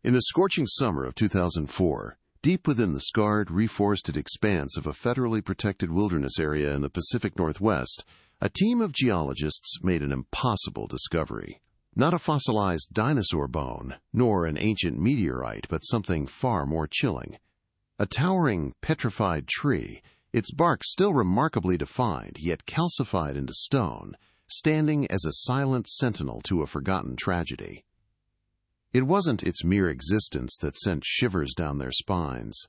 In the scorching summer of 2004, deep within the scarred, reforested expanse of a federally protected wilderness area in the Pacific Northwest, a team of geologists made an impossible discovery. Not a fossilized dinosaur bone, nor an ancient meteorite, but something far more chilling. A towering, petrified tree, its bark still remarkably defined, yet calcified into stone, standing as a silent sentinel to a forgotten tragedy. It wasn't its mere existence that sent shivers down their spines,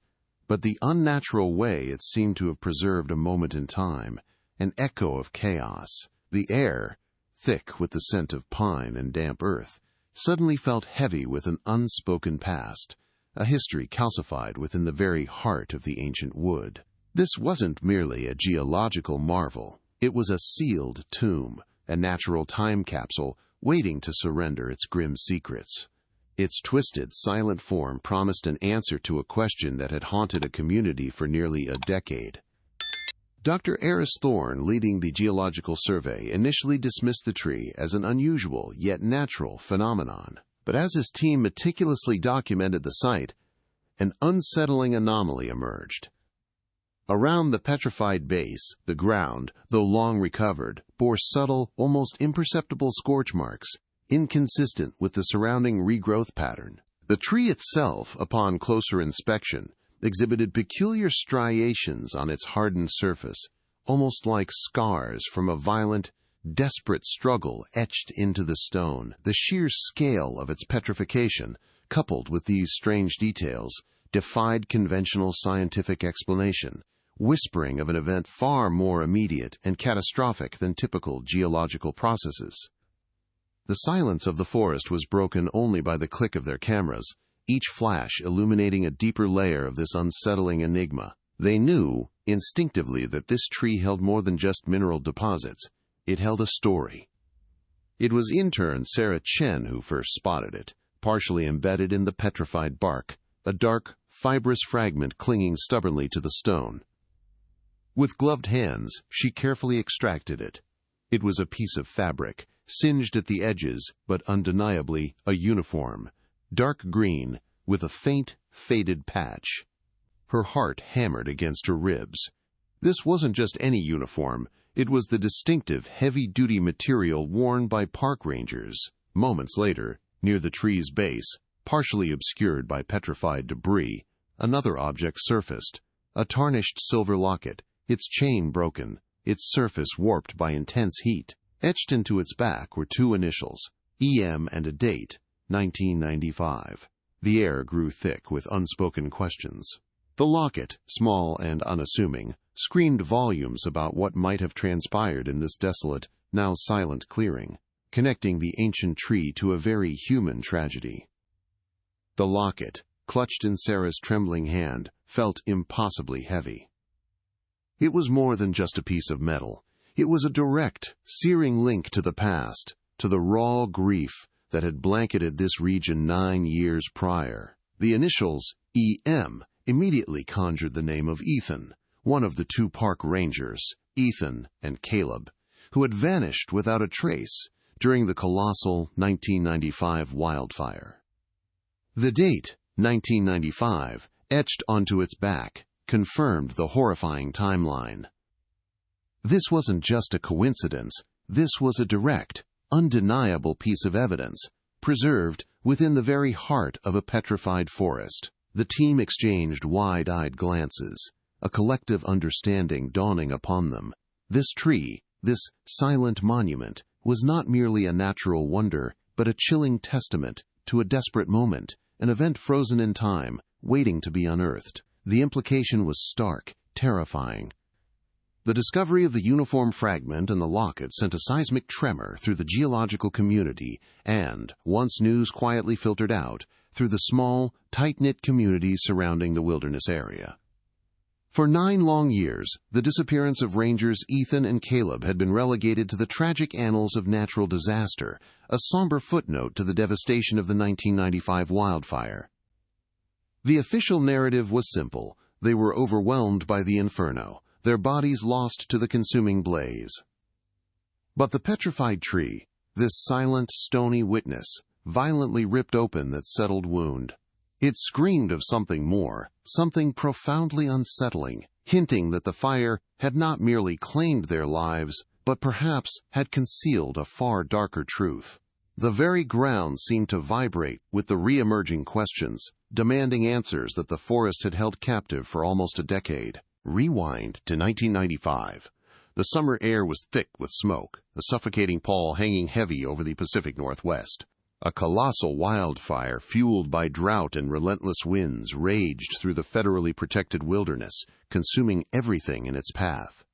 but the unnatural way it seemed to have preserved a moment in time, an echo of chaos. The air, thick with the scent of pine and damp earth, suddenly felt heavy with an unspoken past, a history calcified within the very heart of the ancient wood. This wasn't merely a geological marvel. It was a sealed tomb, a natural time capsule waiting to surrender its grim secrets. Its twisted, silent form promised an answer to a question that had haunted a community for nearly a decade. Dr. Eris Thorne, leading the geological survey, initially dismissed the tree as an unusual yet natural phenomenon. But as his team meticulously documented the site, an unsettling anomaly emerged. Around the petrified base, the ground, though long recovered, bore subtle, almost imperceptible scorch marks, inconsistent with the surrounding regrowth pattern. The tree itself, upon closer inspection, exhibited peculiar striations on its hardened surface, almost like scars from a violent, desperate struggle etched into the stone. The sheer scale of its petrification, coupled with these strange details, defied conventional scientific explanation, whispering of an event far more immediate and catastrophic than typical geological processes. The silence of the forest was broken only by the click of their cameras, each flash illuminating a deeper layer of this unsettling enigma. They knew, instinctively, that this tree held more than just mineral deposits. It held a story. It was intern Sarah Chen who first spotted it, partially embedded in the petrified bark, a dark, fibrous fragment clinging stubbornly to the stone. With gloved hands, she carefully extracted it. It was a piece of fabric, singed at the edges, but undeniably a uniform, dark green, with a faint, faded patch. Her heart hammered against her ribs. This wasn't just any uniform. It was the distinctive, heavy-duty material worn by park rangers. Moments later, near the tree's base, partially obscured by petrified debris, another object surfaced, a tarnished silver locket, its chain broken, its surface warped by intense heat. Etched into its back were two initials, EM, and a date, 1995. The air grew thick with unspoken questions. The locket, small and unassuming, screamed volumes about what might have transpired in this desolate, now silent clearing, connecting the ancient tree to a very human tragedy. The locket, clutched in Sarah's trembling hand, felt impossibly heavy. It was more than just a piece of metal. It was a direct, searing link to the past, to the raw grief that had blanketed this region 9 years prior. The initials, EM, immediately conjured the name of Ethan, one of the two park rangers, Ethan and Caleb, who had vanished without a trace during the colossal 1995 wildfire. The date, 1995, etched onto its back, confirmed the horrifying timeline. This wasn't just a coincidence. This was a direct, undeniable piece of evidence, preserved within the very heart of a petrified forest. The team exchanged wide-eyed glances, a collective understanding dawning upon them. This tree, this silent monument, was not merely a natural wonder, but a chilling testament to a desperate moment, an event frozen in time, waiting to be unearthed. The implication was stark, terrifying. The discovery of the uniform fragment and the locket sent a seismic tremor through the geological community and, once news quietly filtered out, through the small, tight-knit communities surrounding the wilderness area. For 9 long years, the disappearance of Rangers Ethan and Caleb had been relegated to the tragic annals of natural disaster, a somber footnote to the devastation of the 1995 wildfire. The official narrative was simple. They were overwhelmed by the inferno, their bodies lost to the consuming blaze. But the petrified tree, this silent, stony witness, violently ripped open that settled wound. It screamed of something more, something profoundly unsettling, hinting that the fire had not merely claimed their lives, but perhaps had concealed a far darker truth. The very ground seemed to vibrate with the re-emerging questions, demanding answers that the forest had held captive for almost a decade. Rewind to 1995. The summer air was thick with smoke, a suffocating pall hanging heavy over the Pacific Northwest. A colossal wildfire, fueled by drought and relentless winds, raged through the federally protected wilderness, consuming everything in its path.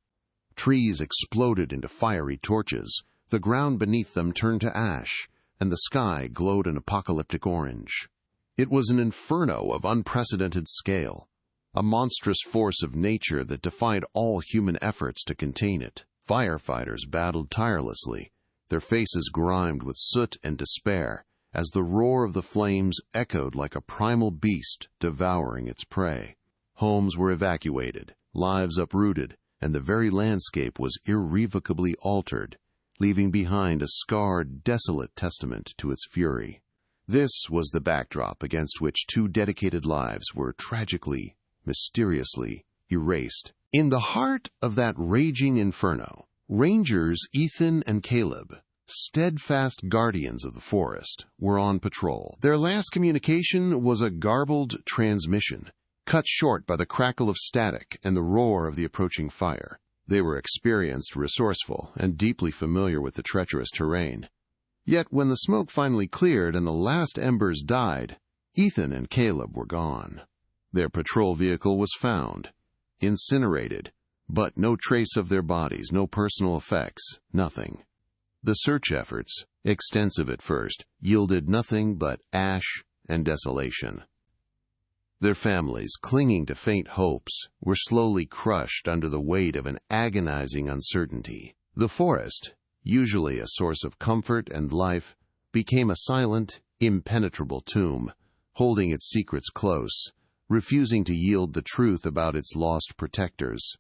Trees exploded into fiery torches, the ground beneath them turned to ash, and the sky glowed an apocalyptic orange. It was an inferno of unprecedented scale, a monstrous force of nature that defied all human efforts to contain it. Firefighters battled tirelessly, their faces grimed with soot and despair, as the roar of the flames echoed like a primal beast devouring its prey. Homes were evacuated, lives uprooted, and the very landscape was irrevocably altered, leaving behind a scarred, desolate testament to its fury. This was the backdrop against which two dedicated lives were tragically, mysteriously erased. In the heart of that raging inferno, Rangers Ethan and Caleb, steadfast guardians of the forest, were on patrol. Their last communication was a garbled transmission, cut short by the crackle of static and the roar of the approaching fire. They were experienced, resourceful, and deeply familiar with the treacherous terrain. Yet when the smoke finally cleared and the last embers died, Ethan and Caleb were gone. Their patrol vehicle was found, incinerated, but no trace of their bodies, no personal effects, nothing. The search efforts, extensive at first, yielded nothing but ash and desolation. Their families, clinging to faint hopes, were slowly crushed under the weight of an agonizing uncertainty. The forest, usually a source of comfort and life, became a silent, impenetrable tomb, holding its secrets close, refusing to yield the truth about its lost protectors.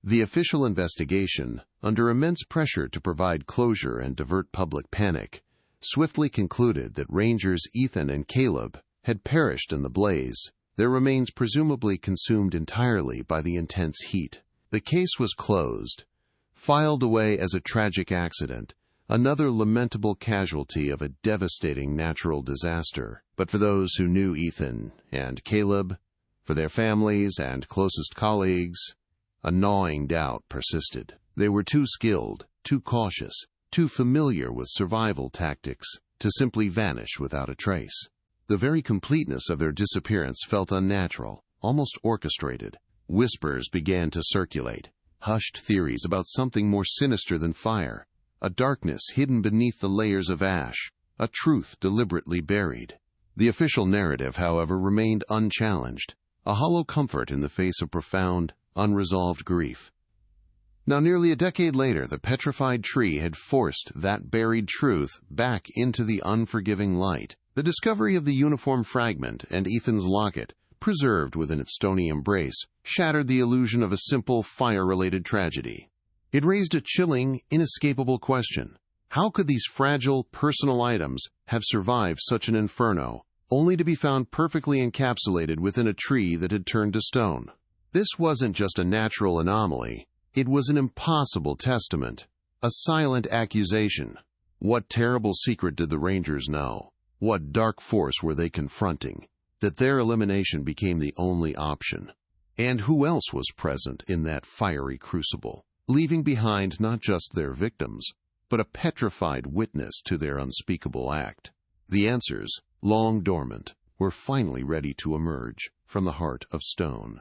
The official investigation, under immense pressure to provide closure and divert public panic, swiftly concluded that Rangers Ethan and Caleb had perished in the blaze, their remains presumably consumed entirely by the intense heat. The case was closed, filed away as a tragic accident, another lamentable casualty of a devastating natural disaster. But for those who knew Ethan and Caleb, for their families and closest colleagues, a gnawing doubt persisted. They were too skilled, too cautious, too familiar with survival tactics to simply vanish without a trace. The very completeness of their disappearance felt unnatural, almost orchestrated. Whispers began to circulate, hushed theories about something more sinister than fire, a darkness hidden beneath the layers of ash, a truth deliberately buried. The official narrative, however, remained unchallenged, a hollow comfort in the face of profound, unresolved grief. Now, nearly a decade later, the petrified tree had forced that buried truth back into the unforgiving light. The discovery of the uniform fragment and Ethan's locket, preserved within its stony embrace, shattered the illusion of a simple fire-related tragedy. It raised a chilling, inescapable question. How could these fragile, personal items have survived such an inferno, only to be found perfectly encapsulated within a tree that had turned to stone? This wasn't just a natural anomaly. It was an impossible testament, a silent accusation. What terrible secret did the Rangers know? What dark force were they confronting, that their elimination became the only option? And who else was present in that fiery crucible, leaving behind not just their victims, but a petrified witness to their unspeakable act? The answers, long dormant, were finally ready to emerge from the heart of stone.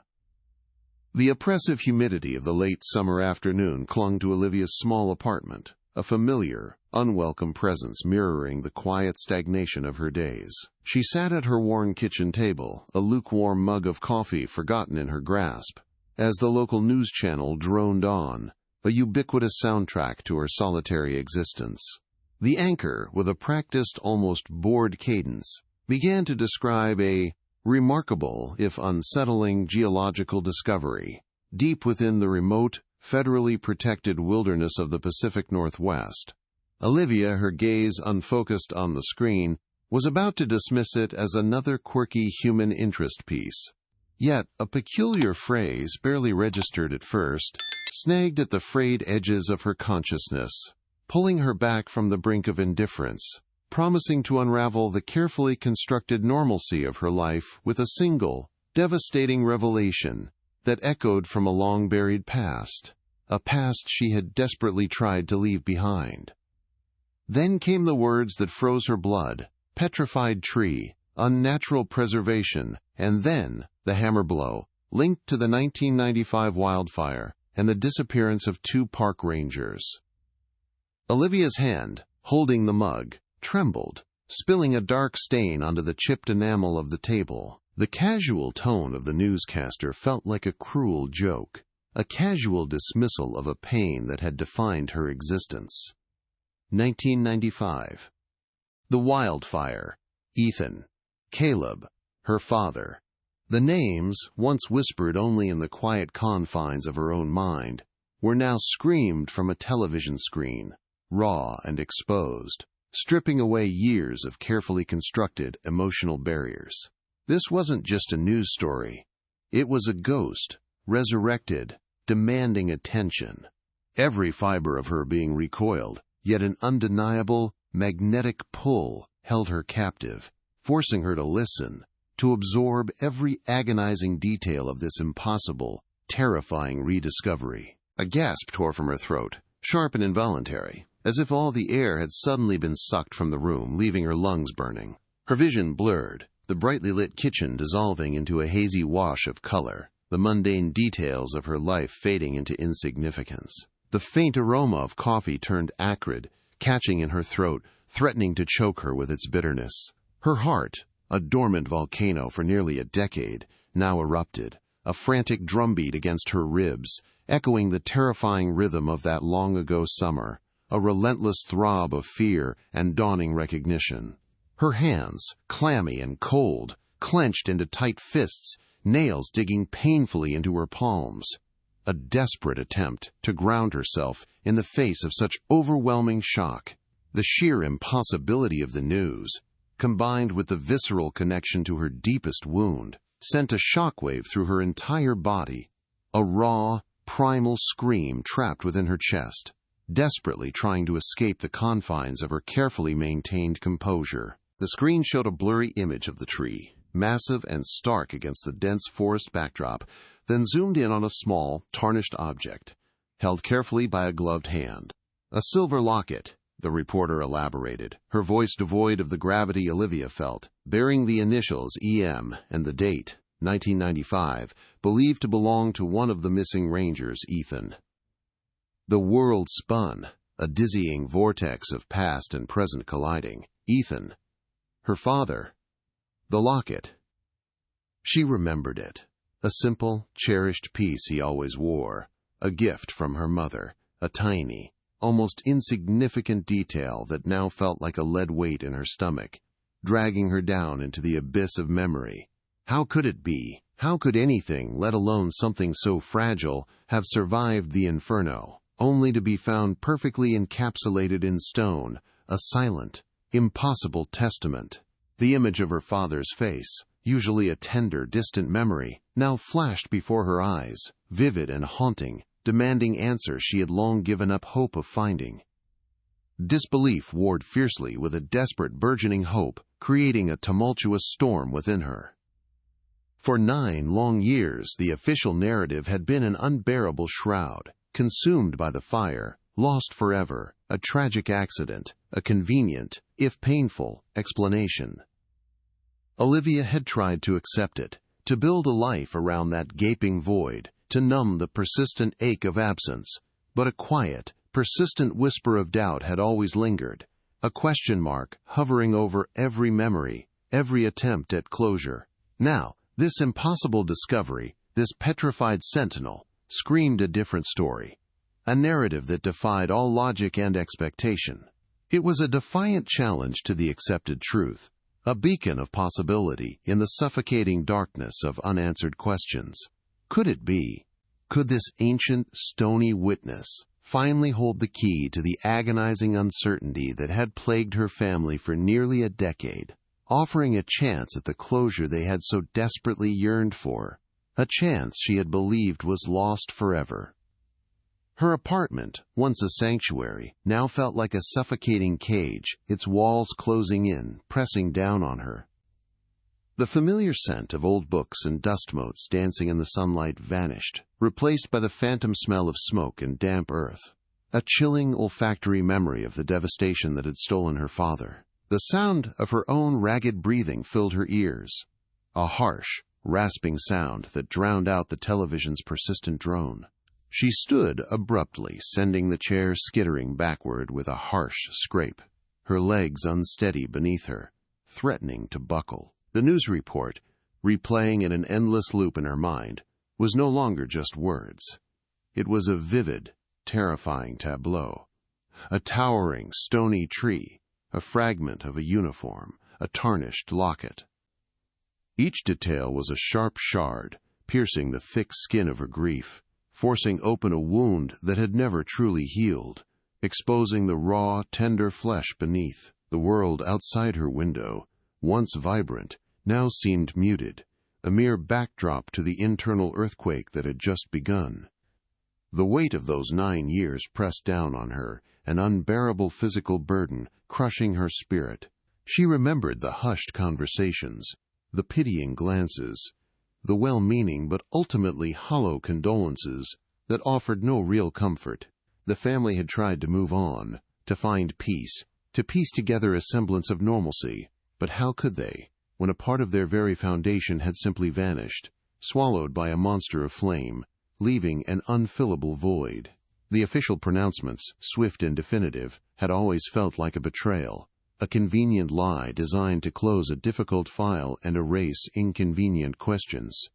The oppressive humidity of the late summer afternoon clung to Olivia's small apartment, a familiar, unwelcome presence mirroring the quiet stagnation of her days. She sat at her worn kitchen table, a lukewarm mug of coffee forgotten in her grasp, as the local news channel droned on, a ubiquitous soundtrack to her solitary existence. The anchor, with a practiced, almost bored cadence, began to describe a remarkable, if unsettling, geological discovery, deep within the remote, federally protected wilderness of the Pacific Northwest. Olivia, her gaze unfocused on the screen, was about to dismiss it as another quirky human interest piece. Yet, a peculiar phrase, barely registered at first, snagged at the frayed edges of her consciousness, pulling her back from the brink of indifference, promising to unravel the carefully constructed normalcy of her life with a single, devastating revelation that echoed from a long-buried past, a past she had desperately tried to leave behind. Then came the words that froze her blood: petrified tree, unnatural preservation, and then the hammer blow, linked to the 1995 wildfire and the disappearance of 2 park rangers. Olivia's hand, holding the mug, trembled, spilling a dark stain onto the chipped enamel of the table. The casual tone of the newscaster felt like a cruel joke, a casual dismissal of a pain that had defined her existence. 1995. The wildfire. Ethan. Caleb. Her father. The names, once whispered only in the quiet confines of her own mind, were now screamed from a television screen, raw and exposed, stripping away years of carefully constructed emotional barriers. This wasn't just a news story. It was a ghost, resurrected, demanding attention. Every fiber of her being recoiled, yet an undeniable, magnetic pull held her captive, forcing her to listen, to absorb every agonizing detail of this impossible, terrifying rediscovery. A gasp tore from her throat, sharp and involuntary, as if all the air had suddenly been sucked from the room, leaving her lungs burning. Her vision blurred, the brightly lit kitchen dissolving into a hazy wash of color, the mundane details of her life fading into insignificance. The faint aroma of coffee turned acrid, catching in her throat, threatening to choke her with its bitterness. Her heart, a dormant volcano for nearly a decade, now erupted, a frantic drumbeat against her ribs, echoing the terrifying rhythm of that long-ago summer, a relentless throb of fear and dawning recognition. Her hands, clammy and cold, clenched into tight fists, nails digging painfully into her palms. A desperate attempt to ground herself in the face of such overwhelming shock. The sheer impossibility of the news, combined with the visceral connection to her deepest wound, sent a shockwave through her entire body, a raw, primal scream trapped within her chest, desperately trying to escape the confines of her carefully maintained composure. The screen showed a blurry image of the tree, massive and stark against the dense forest backdrop, then zoomed in on a small, tarnished object, held carefully by a gloved hand. A silver locket, the reporter elaborated, her voice devoid of the gravity Olivia felt, bearing the initials EM and the date, 1995, believed to belong to one of the missing rangers, Ethan. The world spun, a dizzying vortex of past and present colliding. Ethan. Her father. The locket. She remembered it. A simple, cherished piece he always wore. A gift from her mother. A tiny, almost insignificant detail that now felt like a lead weight in her stomach, dragging her down into the abyss of memory. How could it be? How could anything, let alone something so fragile, have survived the inferno, only to be found perfectly encapsulated in stone, a silent, impossible testament? The image of her father's face, usually a tender, distant memory, now flashed before her eyes, vivid and haunting, demanding answers she had long given up hope of finding. Disbelief warred fiercely with a desperate burgeoning hope, creating a tumultuous storm within her. For 9 long years, the official narrative had been an unbearable shroud, consumed by the fire, lost forever, a tragic accident, a convenient, if painful, explanation. Olivia had tried to accept it, to build a life around that gaping void, to numb the persistent ache of absence, but a quiet, persistent whisper of doubt had always lingered, a question mark hovering over every memory, every attempt at closure. Now, this impossible discovery, this petrified sentinel, screamed a different story, a narrative that defied all logic and expectation. It was a defiant challenge to the accepted truth, a beacon of possibility in the suffocating darkness of unanswered questions. Could it be? Could this ancient, stony witness finally hold the key to the agonizing uncertainty that had plagued her family for nearly a decade? offering a chance at the closure they had so desperately yearned for, a chance she had believed was lost forever. Her apartment, once a sanctuary, now felt like a suffocating cage, its walls closing in, pressing down on her. The familiar scent of old books and dust motes dancing in the sunlight vanished, replaced by the phantom smell of smoke and damp earth, a chilling olfactory memory of the devastation that had stolen her father. The sound of her own ragged breathing filled her ears, a harsh, rasping sound that drowned out the television's persistent drone. She stood abruptly, sending the chair skittering backward with a harsh scrape, her legs unsteady beneath her, threatening to buckle. The news report, replaying in an endless loop in her mind, was no longer just words. It was a vivid, terrifying tableau. A towering, stony tree, a fragment of a uniform, a tarnished locket. Each detail was a sharp shard, piercing the thick skin of her grief, forcing open a wound that had never truly healed, exposing the raw, tender flesh beneath. The world outside her window, once vibrant, now seemed muted, a mere backdrop to the internal earthquake that had just begun. The weight of those 9 years pressed down on her, an unbearable physical burden, crushing her spirit. She remembered the hushed conversations, the pitying glances, the well-meaning but ultimately hollow condolences that offered no real comfort. The family had tried to move on, to find peace, to piece together a semblance of normalcy, but how could they, when a part of their very foundation had simply vanished, swallowed by a monster of flame, leaving an unfillable void? The official pronouncements, swift and definitive, had always felt like a betrayal, a convenient lie designed to close a difficult file and erase inconvenient questions.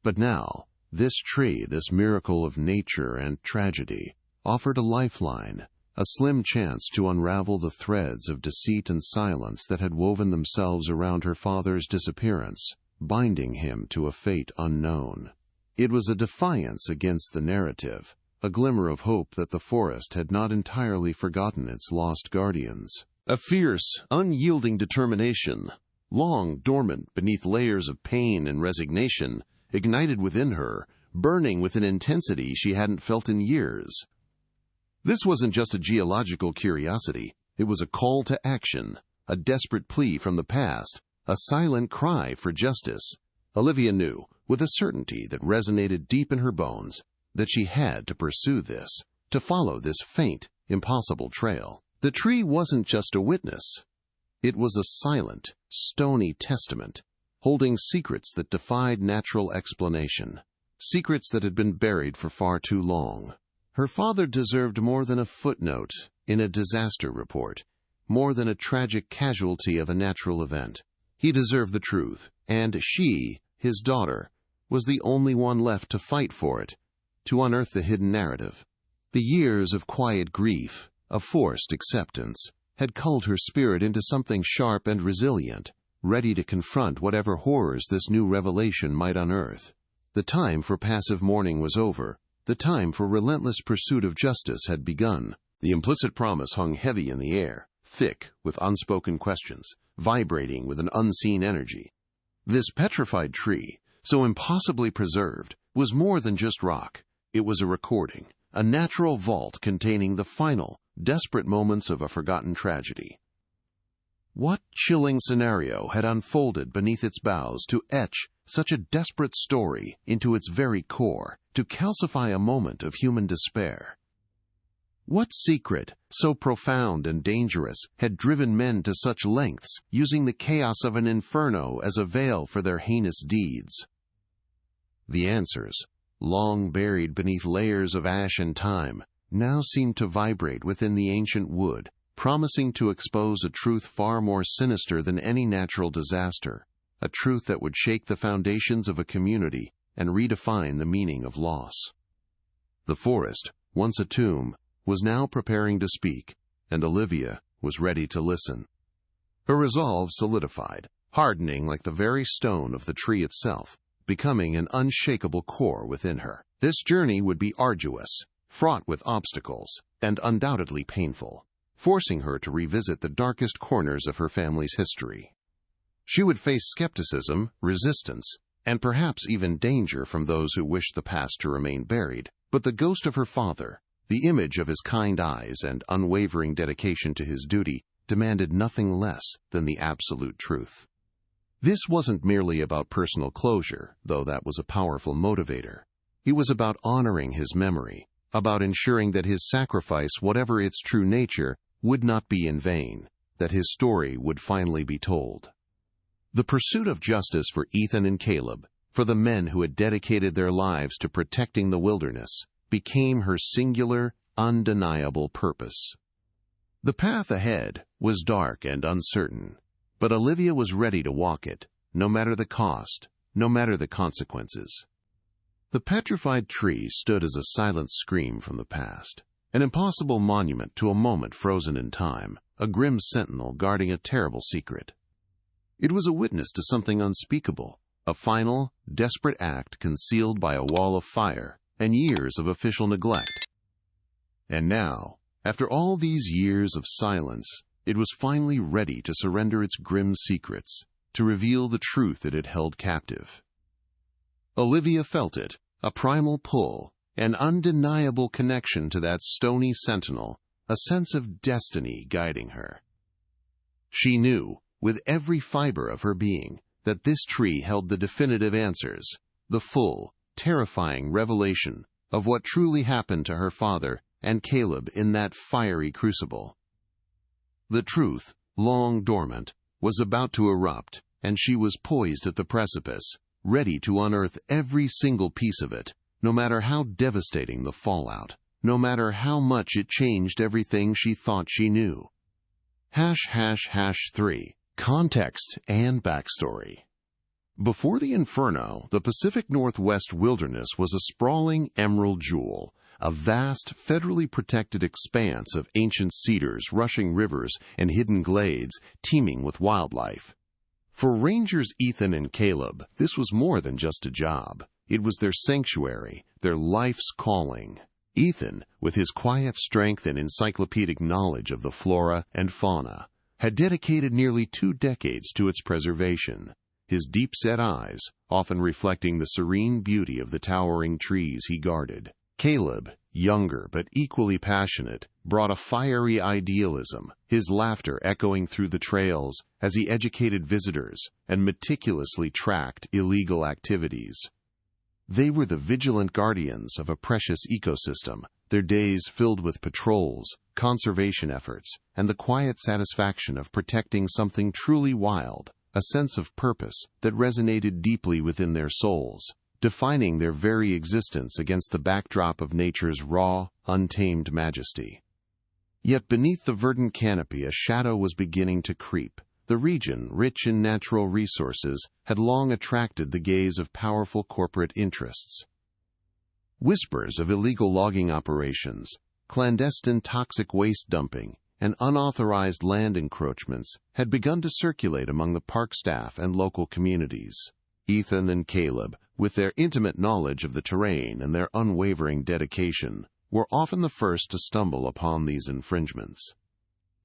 But now, this tree, this miracle of nature and tragedy, offered a lifeline, a slim chance to unravel the threads of deceit and silence that had woven themselves around her father's disappearance, binding him to a fate unknown. It was a defiance against the narrative, a glimmer of hope that the forest had not entirely forgotten its lost guardians. A fierce, unyielding determination, long dormant beneath layers of pain and resignation, ignited within her, burning with an intensity she hadn't felt in years. This wasn't just a geological curiosity, it was a call to action, a desperate plea from the past, a silent cry for justice. Olivia knew, with a certainty that resonated deep in her bones, that she had to pursue this, to follow this faint, impossible trail. The tree wasn't just a witness. It was a silent, stony testament, holding secrets that defied natural explanation, secrets that had been buried for far too long. Her father deserved more than a footnote in a disaster report, more than a tragic casualty of a natural event. He deserved the truth, and she, his daughter, was the only one left to fight for it, to unearth the hidden narrative. The years of quiet grief, of forced acceptance, had culled her spirit into something sharp and resilient, ready to confront whatever horrors this new revelation might unearth. The time for passive mourning was over. The time for relentless pursuit of justice had begun. The implicit promise hung heavy in the air, thick with unspoken questions, vibrating with an unseen energy. This petrified tree, so impossibly preserved, was more than just rock. It was a recording, a natural vault containing the final, desperate moments of a forgotten tragedy. What chilling scenario had unfolded beneath its boughs to etch such a desperate story into its very core, to calcify a moment of human despair? What secret, so profound and dangerous, had driven men to such lengths, using the chaos of an inferno as a veil for their heinous deeds? The answers, long buried beneath layers of ash and time, now seemed to vibrate within the ancient wood, promising to expose a truth far more sinister than any natural disaster, a truth that would shake the foundations of a community and redefine the meaning of loss. The forest, once a tomb, was now preparing to speak, and Olivia was ready to listen. Her resolve solidified, hardening like the very stone of the tree itself, becoming an unshakable core within her. This journey would be arduous, fraught with obstacles, and undoubtedly painful, forcing her to revisit the darkest corners of her family's history. She would face skepticism, resistance, and perhaps even danger from those who wished the past to remain buried. But the ghost of her father, the image of his kind eyes and unwavering dedication to his duty, demanded nothing less than the absolute truth. This wasn't merely about personal closure, though that was a powerful motivator. It was about honoring his memory, about ensuring that his sacrifice, whatever its true nature, would not be in vain, that his story would finally be told. The pursuit of justice for Ethan and Caleb, for the men who had dedicated their lives to protecting the wilderness, became her singular, undeniable purpose. The path ahead was dark and uncertain, but Olivia was ready to walk it, no matter the cost, no matter the consequences. The petrified tree stood as a silent scream from the past, an impossible monument to a moment frozen in time, a grim sentinel guarding a terrible secret. It was a witness to something unspeakable, a final, desperate act concealed by a wall of fire and years of official neglect. And now, after all these years of silence, it was finally ready to surrender its grim secrets, to reveal the truth it had held captive. Olivia felt it, a primal pull, an undeniable connection to that stony sentinel, a sense of destiny guiding her. She knew, with every fiber of her being, that this tree held the definitive answers, the full, terrifying revelation of what truly happened to her father and Caleb in that fiery crucible. The truth, long dormant, was about to erupt, and she was poised at the precipice, ready to unearth every single piece of it, no matter how devastating the fallout, no matter how much it changed everything she thought she knew. #3. Context and Backstory. Before the Inferno, the Pacific Northwest wilderness was a sprawling emerald jewel, a vast, federally protected expanse of ancient cedars, rushing rivers, and hidden glades teeming with wildlife. For Rangers Ethan and Caleb, this was more than just a job. It was their sanctuary, their life's calling. Ethan, with his quiet strength and encyclopedic knowledge of the flora and fauna, had dedicated nearly 2 decades to its preservation, his deep-set eyes often reflecting the serene beauty of the towering trees he guarded. Caleb, younger but equally passionate, brought a fiery idealism, his laughter echoing through the trails as he educated visitors and meticulously tracked illegal activities. They were the vigilant guardians of a precious ecosystem, their days filled with patrols, conservation efforts, and the quiet satisfaction of protecting something truly wild, a sense of purpose that resonated deeply within their souls, defining their very existence against the backdrop of nature's raw, untamed majesty. Yet beneath the verdant canopy a shadow was beginning to creep. The region, rich in natural resources, had long attracted the gaze of powerful corporate interests. Whispers of illegal logging operations, clandestine toxic waste dumping, and unauthorized land encroachments had begun to circulate among the park staff and local communities. Ethan and Caleb, with their intimate knowledge of the terrain and their unwavering dedication, were often the first to stumble upon these infringements.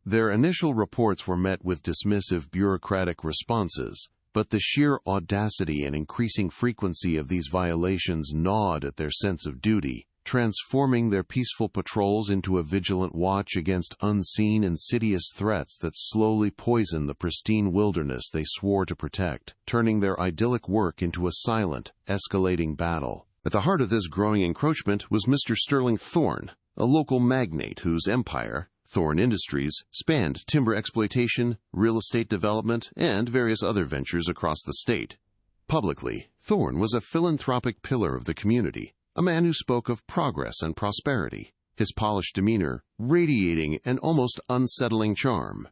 Their initial reports were met with dismissive bureaucratic responses, but the sheer audacity and increasing frequency of these violations gnawed at their sense of duty, transforming their peaceful patrols into a vigilant watch against unseen insidious threats that slowly poisoned the pristine wilderness they swore to protect, turning their idyllic work into a silent, escalating battle. At the heart of this growing encroachment was Mr. Sterling Thorne, a local magnate whose empire, Thorne Industries, spanned timber exploitation, real estate development, and various other ventures across the state. Publicly, Thorne was a philanthropic pillar of the community, a man who spoke of progress and prosperity, his polished demeanor radiating an almost unsettling charm.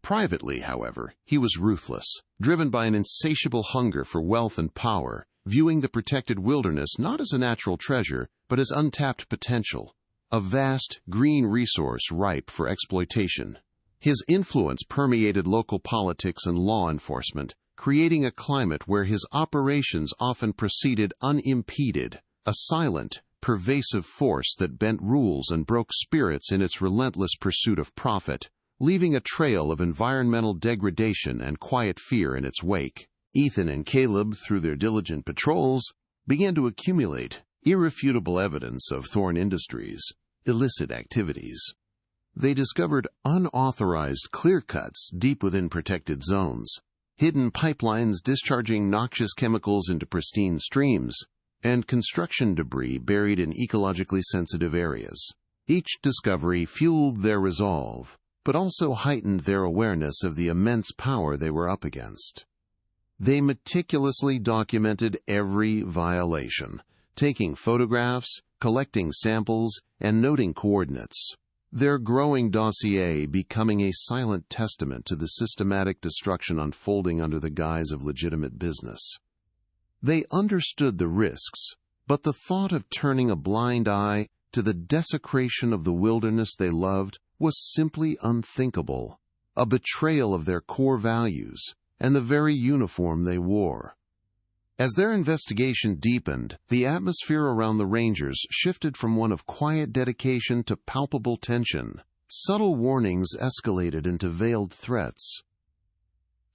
Privately, however, he was ruthless, driven by an insatiable hunger for wealth and power, viewing the protected wilderness not as a natural treasure, but as untapped potential, a vast, green resource ripe for exploitation. His influence permeated local politics and law enforcement, creating a climate where his operations often proceeded unimpeded, a silent, pervasive force that bent rules and broke spirits in its relentless pursuit of profit, leaving a trail of environmental degradation and quiet fear in its wake. Ethan and Caleb, through their diligent patrols, began to accumulate irrefutable evidence of Thorn Industries' illicit activities. They discovered unauthorized clear-cuts deep within protected zones, hidden pipelines discharging noxious chemicals into pristine streams, and construction debris buried in ecologically sensitive areas. Each discovery fueled their resolve, but also heightened their awareness of the immense power they were up against. They meticulously documented every violation, taking photographs, collecting samples, and noting coordinates, their growing dossier becoming a silent testament to the systematic destruction unfolding under the guise of legitimate business. They understood the risks, but the thought of turning a blind eye to the desecration of the wilderness they loved was simply unthinkable, a betrayal of their core values and the very uniform they wore. As their investigation deepened, the atmosphere around the Rangers shifted from one of quiet dedication to palpable tension. Subtle warnings escalated into veiled threats.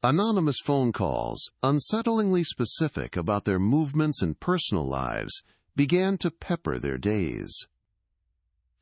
Anonymous phone calls, unsettlingly specific about their movements and personal lives, began to pepper their days.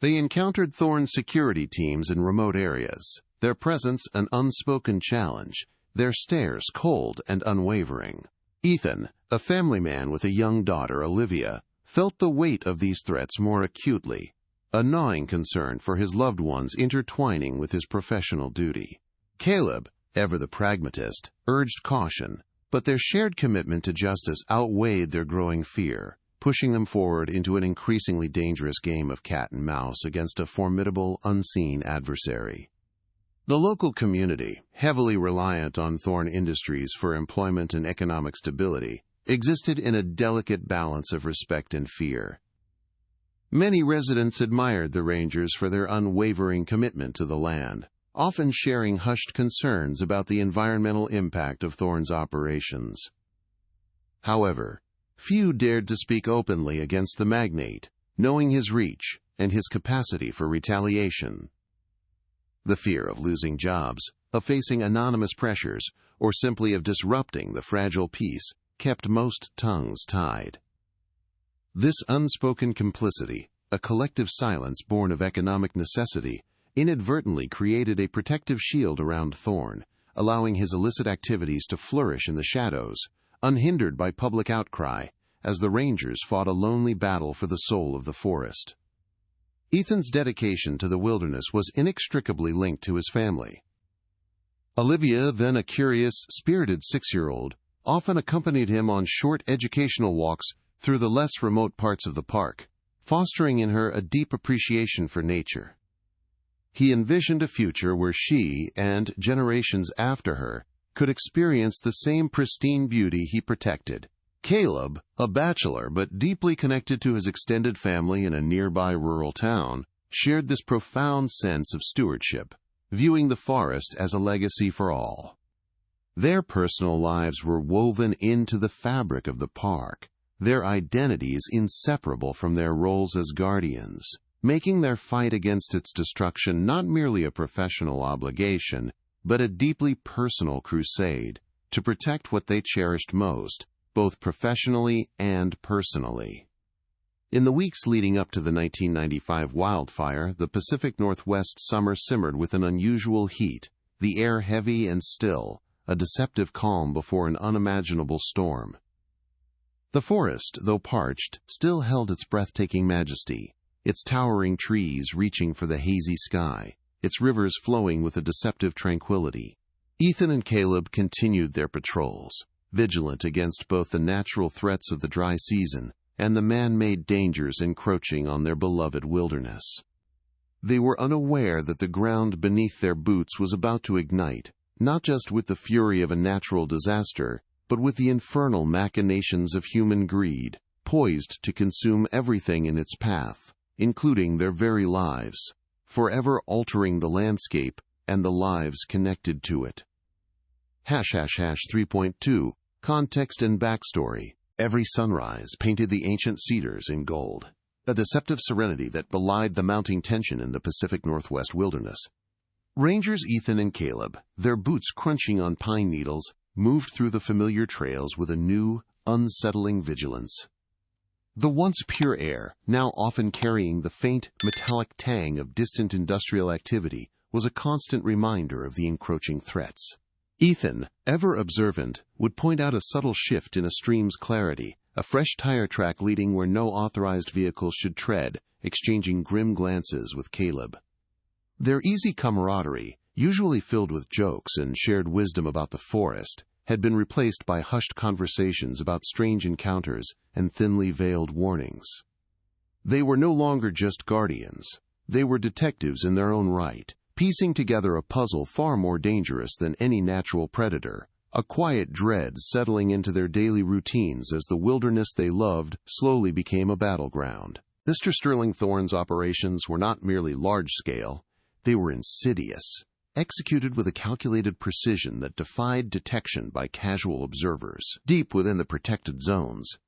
They encountered Thorn's security teams in remote areas, their presence an unspoken challenge, their stares cold and unwavering. Ethan, a family man with a young daughter, Olivia, felt the weight of these threats more acutely, a gnawing concern for his loved ones intertwining with his professional duty. Caleb, ever the pragmatist, urged caution, but their shared commitment to justice outweighed their growing fear, pushing them forward into an increasingly dangerous game of cat and mouse against a formidable, unseen adversary. The local community, heavily reliant on Thorn Industries for employment and economic stability, existed in a delicate balance of respect and fear. Many residents admired the Rangers for their unwavering commitment to the land, often sharing hushed concerns about the environmental impact of Thorn's operations. However, few dared to speak openly against the magnate, knowing his reach and his capacity for retaliation. The fear of losing jobs, of facing anonymous pressures, or simply of disrupting the fragile peace kept most tongues tied. This unspoken complicity, a collective silence born of economic necessity, inadvertently created a protective shield around Thorn, allowing his illicit activities to flourish in the shadows, unhindered by public outcry, as the Rangers fought a lonely battle for the soul of the forest. Ethan's dedication to the wilderness was inextricably linked to his family. Olivia, then a curious, spirited 6-year-old, often accompanied him on short educational walks through the less remote parts of the park, fostering in her a deep appreciation for nature. He envisioned a future where she, and generations after her, could experience the same pristine beauty he protected. Caleb, a bachelor but deeply connected to his extended family in a nearby rural town, shared this profound sense of stewardship, viewing the forest as a legacy for all. Their personal lives were woven into the fabric of the park, their identities inseparable from their roles as guardians, making their fight against its destruction not merely a professional obligation, but a deeply personal crusade to protect what they cherished most, both professionally and personally. In the weeks leading up to the 1995 wildfire, the Pacific Northwest summer simmered with an unusual heat, the air heavy and still, a deceptive calm before an unimaginable storm. The forest, though parched, still held its breathtaking majesty, its towering trees reaching for the hazy sky, its rivers flowing with a deceptive tranquility. Ethan and Caleb continued their patrols, vigilant against both the natural threats of the dry season and the man-made dangers encroaching on their beloved wilderness. They were unaware that the ground beneath their boots was about to ignite, not just with the fury of a natural disaster, but with the infernal machinations of human greed, poised to consume everything in its path, including their very lives, forever altering the landscape and the lives connected to it. # 3.2 Context and Backstory. Every sunrise painted the ancient cedars in gold, a deceptive serenity that belied the mounting tension in the Pacific Northwest wilderness. Rangers Ethan and Caleb, their boots crunching on pine needles, moved through the familiar trails with a new, unsettling vigilance. The once pure air, now often carrying the faint, metallic tang of distant industrial activity, was a constant reminder of the encroaching threats. Ethan, ever observant, would point out a subtle shift in a stream's clarity, a fresh tire track leading where no authorized vehicles should tread, exchanging grim glances with Caleb. Their easy camaraderie, usually filled with jokes and shared wisdom about the forest, had been replaced by hushed conversations about strange encounters and thinly veiled warnings. They were no longer just guardians. They were detectives in their own right, piecing together a puzzle far more dangerous than any natural predator, a quiet dread settling into their daily routines as the wilderness they loved slowly became a battleground. Mr. Sterling Thorne's operations were not merely large-scale, they were insidious, executed with a calculated precision that defied detection by casual observers. Deep within the protected zones,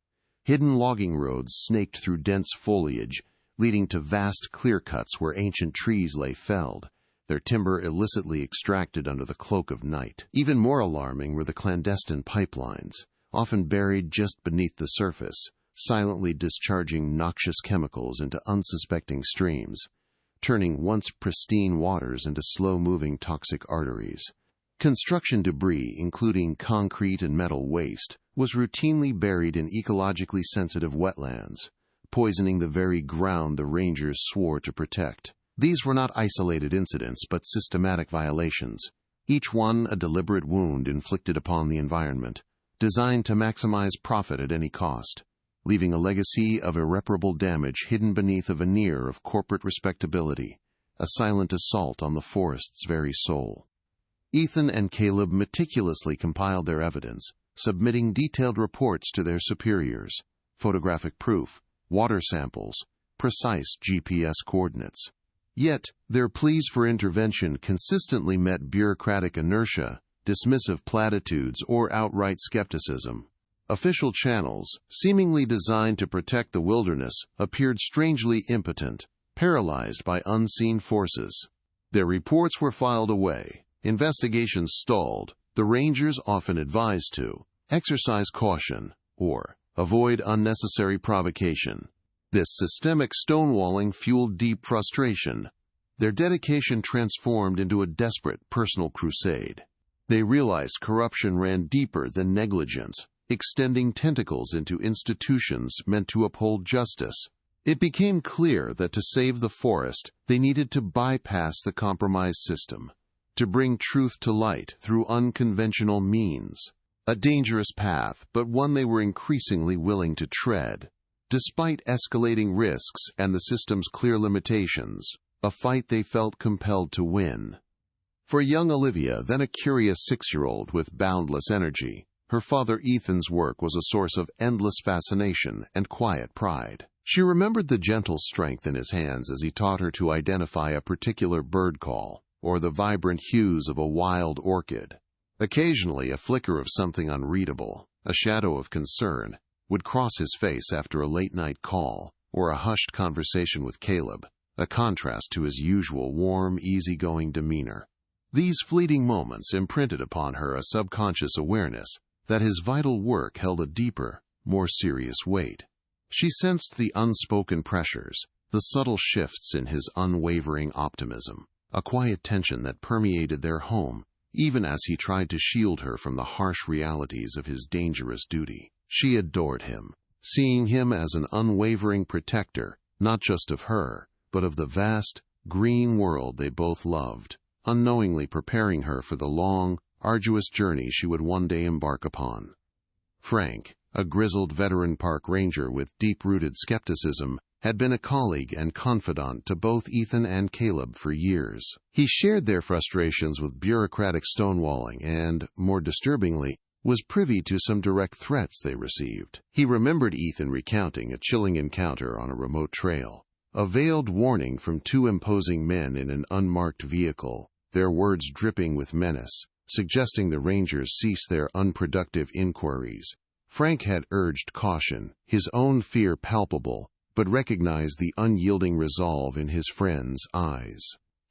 hidden logging roads snaked through dense foliage, leading to vast clear-cuts where ancient trees lay felled, their timber illicitly extracted under the cloak of night. Even more alarming were the clandestine pipelines, often buried just beneath the surface, silently discharging noxious chemicals into unsuspecting streams, turning once pristine waters into slow-moving toxic arteries. Construction debris, including concrete and metal waste, was routinely buried in ecologically sensitive wetlands, poisoning the very ground the rangers swore to protect. These were not isolated incidents but systematic violations, each one a deliberate wound inflicted upon the environment, designed to maximize profit at any cost, leaving a legacy of irreparable damage hidden beneath a veneer of corporate respectability, a silent assault on the forest's very soul. Ethan and Caleb meticulously compiled their evidence, submitting detailed reports to their superiors, photographic proof, water samples, precise GPS coordinates. Yet, their pleas for intervention consistently met bureaucratic inertia, dismissive platitudes, or outright skepticism. Official channels, seemingly designed to protect the wilderness, appeared strangely impotent, paralyzed by unseen forces. Their reports were filed away, investigations stalled, the rangers often advised to exercise caution or avoid unnecessary provocation. This systemic stonewalling fueled deep frustration. Their dedication transformed into a desperate personal crusade. They realized corruption ran deeper than negligence, extending tentacles into institutions meant to uphold justice. It became clear that to save the forest, they needed to bypass the compromise system, to bring truth to light through unconventional means. A dangerous path, but one they were increasingly willing to tread. Despite escalating risks and the system's clear limitations, a fight they felt compelled to win. For young Olivia, then a curious 6-year-old with boundless energy, her father Ethan's work was a source of endless fascination and quiet pride. She remembered the gentle strength in his hands as he taught her to identify a particular bird call, or the vibrant hues of a wild orchid. Occasionally, a flicker of something unreadable, a shadow of concern, would cross his face after a late-night call, or a hushed conversation with Caleb, a contrast to his usual warm, easygoing demeanor. These fleeting moments imprinted upon her a subconscious awareness that his vital work held a deeper, more serious weight. She sensed the unspoken pressures, the subtle shifts in his unwavering optimism, a quiet tension that permeated their home, even as he tried to shield her from the harsh realities of his dangerous duty. She adored him, seeing him as an unwavering protector, not just of her, but of the vast, green world they both loved, unknowingly preparing her for the long, arduous journey she would one day embark upon. Frank, a grizzled veteran park ranger with deep-rooted skepticism, had been a colleague and confidant to both Ethan and Caleb for years. He shared their frustrations with bureaucratic stonewalling and, more disturbingly, was privy to some direct threats they received. He remembered Ethan recounting a chilling encounter on a remote trail, a veiled warning from 2 imposing men in an unmarked vehicle, their words dripping with menace, suggesting the rangers cease their unproductive inquiries. Frank had urged caution, his own fear palpable, but recognized the unyielding resolve in his friend's eyes.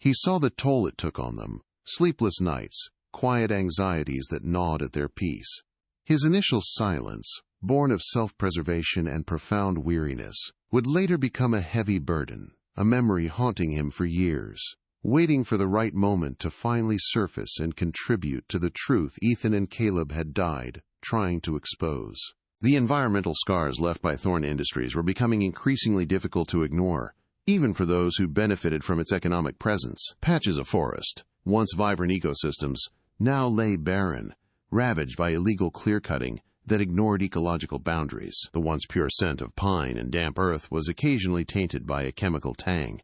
He saw the toll it took on them: sleepless nights, quiet anxieties that gnawed at their peace. His initial silence, born of self-preservation and profound weariness, would later become a heavy burden, a memory haunting him for years, waiting for the right moment to finally surface and contribute to the truth Ethan and Caleb had died trying to expose. The environmental scars left by Thorn Industries were becoming increasingly difficult to ignore, even for those who benefited from its economic presence. Patches of forest, once vibrant ecosystems, now lay barren, ravaged by illegal clear-cutting that ignored ecological boundaries. The once pure scent of pine and damp earth was occasionally tainted by a chemical tang,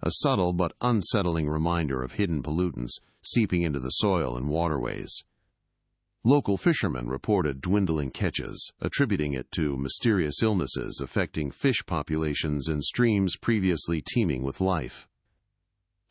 a subtle but unsettling reminder of hidden pollutants seeping into the soil and waterways. Local fishermen reported dwindling catches, attributing it to mysterious illnesses affecting fish populations in streams previously teeming with life.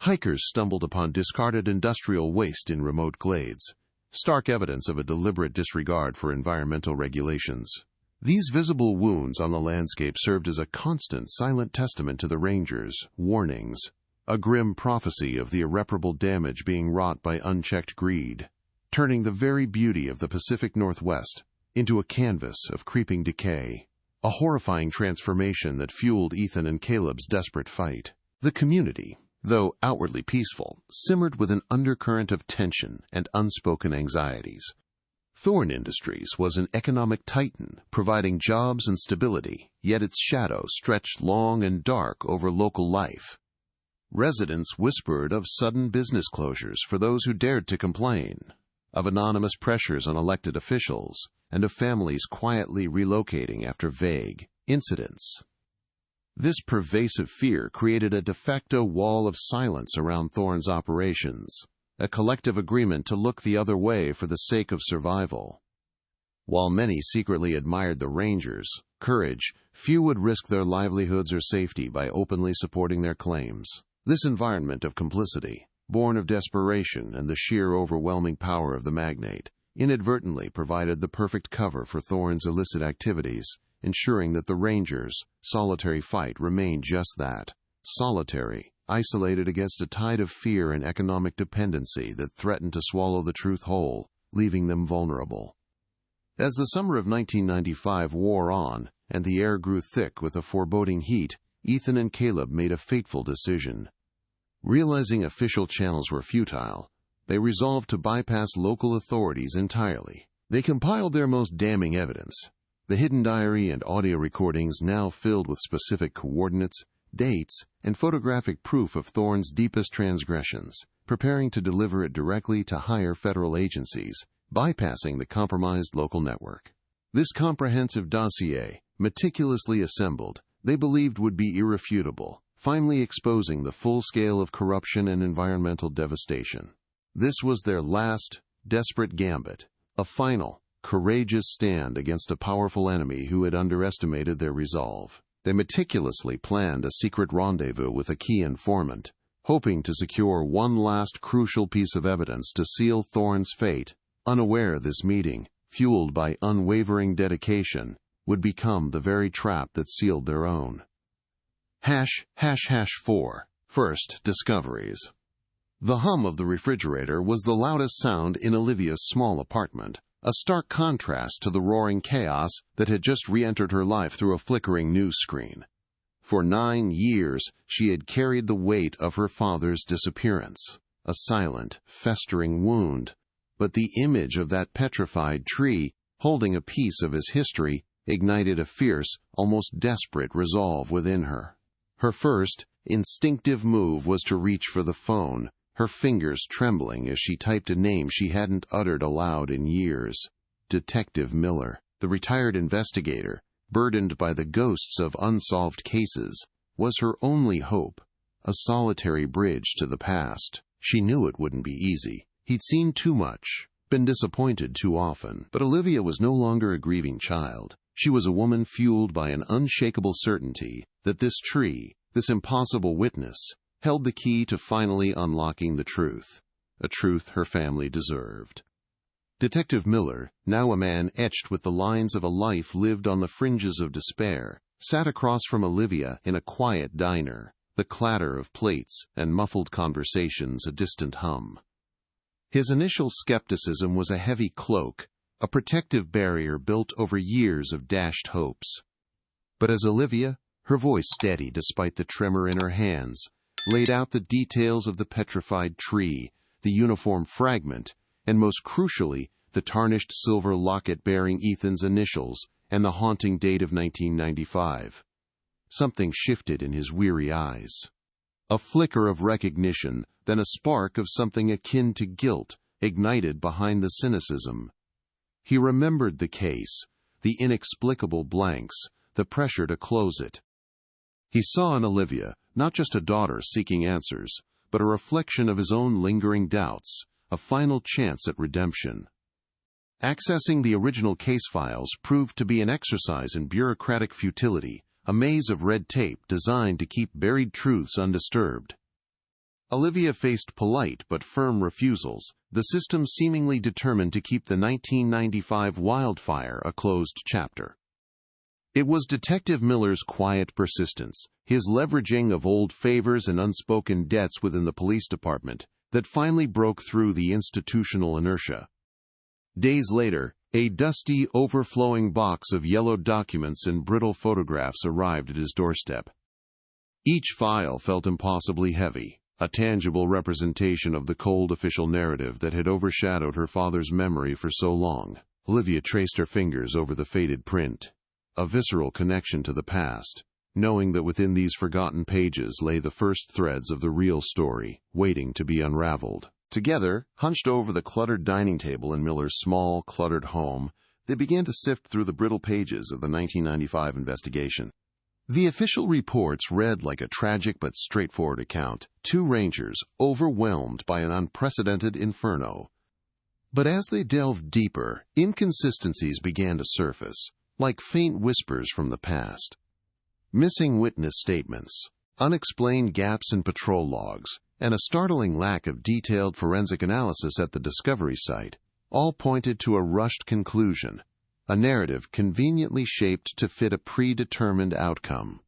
Hikers stumbled upon discarded industrial waste in remote glades, stark evidence of a deliberate disregard for environmental regulations. These visible wounds on the landscape served as a constant, silent testament to the rangers' warnings, a grim prophecy of the irreparable damage being wrought by unchecked greed, turning the very beauty of the Pacific Northwest into a canvas of creeping decay, a horrifying transformation that fueled Ethan and Caleb's desperate fight. The community, though outwardly peaceful, simmered with an undercurrent of tension and unspoken anxieties. Thorn Industries was an economic titan, providing jobs and stability, yet its shadow stretched long and dark over local life. Residents whispered of sudden business closures for those who dared to complain, of anonymous pressures on elected officials, and of families quietly relocating after vague incidents. This pervasive fear created a de facto wall of silence around Thorn's operations, a collective agreement to look the other way for the sake of survival. While many secretly admired the Rangers' courage, few would risk their livelihoods or safety by openly supporting their claims. This environment of complicity, born of desperation and the sheer overwhelming power of the magnate, inadvertently provided the perfect cover for Thorn's illicit activities, ensuring that the Rangers' solitary fight remained just that: solitary, isolated against a tide of fear and economic dependency that threatened to swallow the truth whole, leaving them vulnerable. As the summer of 1995 wore on, and the air grew thick with a foreboding heat, Ethan and Caleb made a fateful decision. Realizing official channels were futile, they resolved to bypass local authorities entirely. They compiled their most damning evidence, the hidden diary and audio recordings now filled with specific coordinates, dates, and photographic proof of Thorn's deepest transgressions, preparing to deliver it directly to higher federal agencies, bypassing the compromised local network. This comprehensive dossier, meticulously assembled, they believed would be irrefutable, finally exposing the full scale of corruption and environmental devastation. This was their last, desperate gambit, a final, courageous stand against a powerful enemy who had underestimated their resolve. They meticulously planned a secret rendezvous with a key informant, hoping to secure one last crucial piece of evidence to seal Thorn's fate, unaware this meeting, fueled by unwavering dedication, would become the very trap that sealed their own. #4 First Discoveries. The hum of the refrigerator was the loudest sound in Olivia's small apartment, a stark contrast to the roaring chaos that had just re-entered her life through a flickering news screen. For 9 years, she had carried the weight of her father's disappearance, a silent, festering wound, but the image of that petrified tree, holding a piece of his history, ignited a fierce, almost desperate resolve within her. Her first, instinctive move was to reach for the phone, her fingers trembling as she typed a name she hadn't uttered aloud in years. Detective Miller, the retired investigator, burdened by the ghosts of unsolved cases, was her only hope, a solitary bridge to the past. She knew it wouldn't be easy. He'd seen too much, been disappointed too often. But Olivia was no longer a grieving child. She was a woman fueled by an unshakable certainty that this tree, this impossible witness, held the key to finally unlocking the truth, a truth her family deserved. Detective Miller, now a man etched with the lines of a life lived on the fringes of despair, sat across from Olivia in a quiet diner, the clatter of plates and muffled conversations a distant hum. His initial skepticism was a heavy cloak, a protective barrier built over years of dashed hopes. But as Olivia, her voice steady despite the tremor in her hands, laid out the details of the petrified tree, the uniform fragment, and most crucially, the tarnished silver locket bearing Ethan's initials and the haunting date of 1995. Something shifted in his weary eyes. A flicker of recognition, then a spark of something akin to guilt, ignited behind the cynicism. He remembered the case, the inexplicable blanks, the pressure to close it. He saw in Olivia not just a daughter seeking answers, but a reflection of his own lingering doubts, a final chance at redemption. Accessing the original case files proved to be an exercise in bureaucratic futility, a maze of red tape designed to keep buried truths undisturbed. Olivia faced polite but firm refusals, the system seemingly determined to keep the 1995 wildfire a closed chapter. It was Detective Miller's quiet persistence, his leveraging of old favors and unspoken debts within the police department, that finally broke through the institutional inertia. Days later, a dusty, overflowing box of yellowed documents and brittle photographs arrived at his doorstep. Each file felt impossibly heavy, a tangible representation of the cold official narrative that had overshadowed her father's memory for so long. Olivia traced her fingers over the faded print, a visceral connection to the past, knowing that within these forgotten pages lay the first threads of the real story, waiting to be unraveled. Together, hunched over the cluttered dining table in Miller's small, cluttered home, they began to sift through the brittle pages of the 1995 investigation. The official reports read like a tragic but straightforward account, two rangers overwhelmed by an unprecedented inferno. But as they delved deeper, inconsistencies began to surface, like faint whispers from the past. Missing witness statements, unexplained gaps in patrol logs, and a startling lack of detailed forensic analysis at the discovery site, all pointed to a rushed conclusion, a narrative conveniently shaped to fit a predetermined outcome.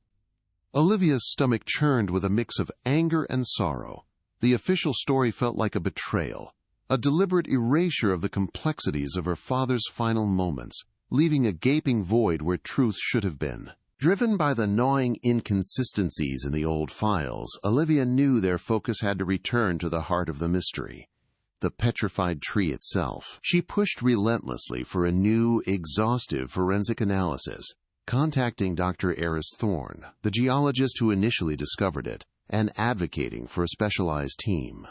Olivia's stomach churned with a mix of anger and sorrow. The official story felt like a betrayal, a deliberate erasure of the complexities of her father's final moments, leaving a gaping void where truth should have been. Driven by the gnawing inconsistencies in the old files, Olivia knew their focus had to return to the heart of the mystery, the petrified tree itself. She pushed relentlessly for a new, exhaustive forensic analysis, contacting Dr. Eris Thorne, the geologist who initially discovered it, and advocating for a specialized team.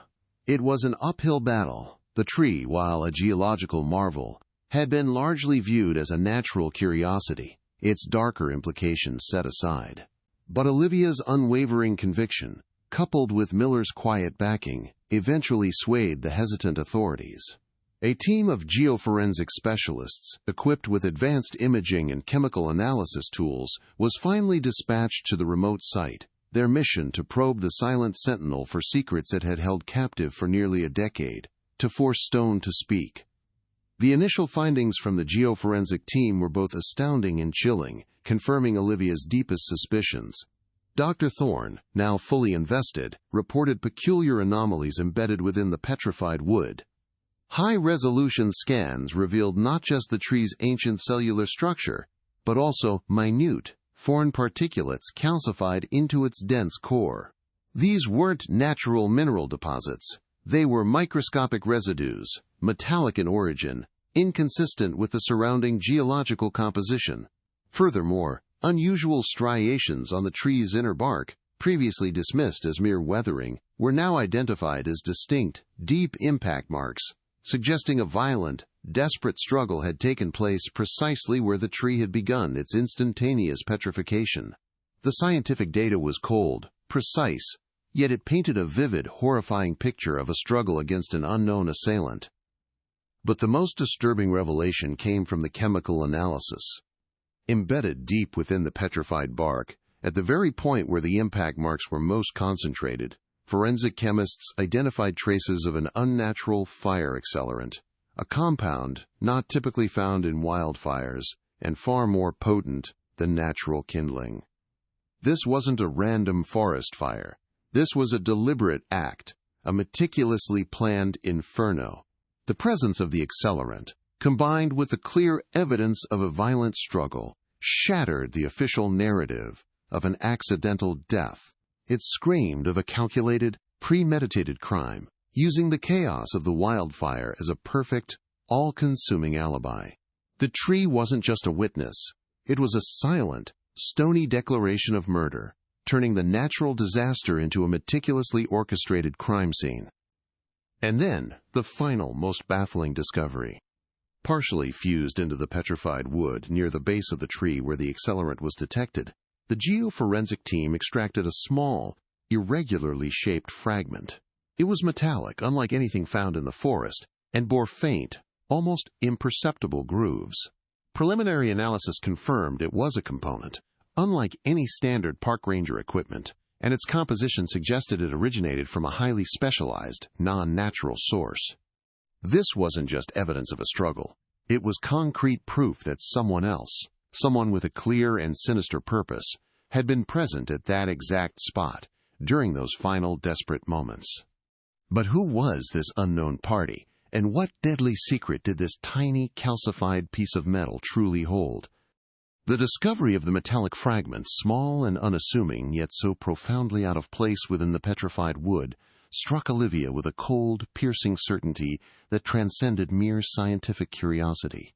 It was an uphill battle. The tree, while a geological marvel, had been largely viewed as a natural curiosity, its darker implications set aside. But Olivia's unwavering conviction, coupled with Miller's quiet backing, eventually swayed the hesitant authorities. A team of geoforensic specialists, equipped with advanced imaging and chemical analysis tools, was finally dispatched to the remote site, their mission to probe the silent sentinel for secrets it had held captive for nearly a decade, to force stone to speak. The initial findings from the geoforensic team were both astounding and chilling, confirming Olivia's deepest suspicions. Dr. Thorne, now fully invested, reported peculiar anomalies embedded within the petrified wood. High-resolution scans revealed not just the tree's ancient cellular structure, but also minute, foreign particulates calcified into its dense core. These weren't natural mineral deposits. They were microscopic residues, metallic in origin, inconsistent with the surrounding geological composition. Furthermore, unusual striations on the tree's inner bark, previously dismissed as mere weathering, were now identified as distinct, deep impact marks, suggesting a violent, desperate struggle had taken place precisely where the tree had begun its instantaneous petrification. The scientific data was cold, precise, yet it painted a vivid, horrifying picture of a struggle against an unknown assailant. But the most disturbing revelation came from the chemical analysis. Embedded deep within the petrified bark, at the very point where the impact marks were most concentrated, forensic chemists identified traces of an unnatural fire accelerant, a compound not typically found in wildfires and far more potent than natural kindling. This wasn't a random forest fire. This was a deliberate act, a meticulously planned inferno. The presence of the accelerant, combined with the clear evidence of a violent struggle, shattered the official narrative of an accidental death. It screamed of a calculated, premeditated crime, using the chaos of the wildfire as a perfect, all-consuming alibi. The tree wasn't just a witness. It was a silent, stony declaration of murder, turning the natural disaster into a meticulously orchestrated crime scene. And then, the final, most baffling discovery. Partially fused into the petrified wood near the base of the tree where the accelerant was detected, the geoforensic team extracted a small, irregularly shaped fragment. It was metallic, unlike anything found in the forest, and bore faint, almost imperceptible grooves. Preliminary analysis confirmed it was a component, unlike any standard park ranger equipment, and its composition suggested it originated from a highly specialized, non-natural source. This wasn't just evidence of a struggle. It was concrete proof that someone else, someone with a clear and sinister purpose, had been present at that exact spot during those final desperate moments. But who was this unknown party, and what deadly secret did this tiny, calcified piece of metal truly hold? The discovery of the metallic fragment, small and unassuming, yet so profoundly out of place within the petrified wood, struck Olivia with a cold, piercing certainty that transcended mere scientific curiosity.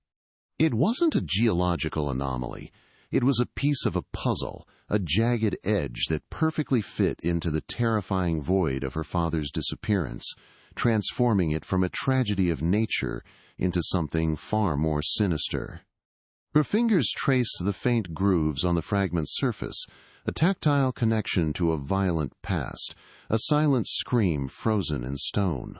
It wasn't a geological anomaly. It was a piece of a puzzle, a jagged edge that perfectly fit into the terrifying void of her father's disappearance, transforming it from a tragedy of nature into something far more sinister. Her fingers traced the faint grooves on the fragment's surface, a tactile connection to a violent past, a silent scream frozen in stone.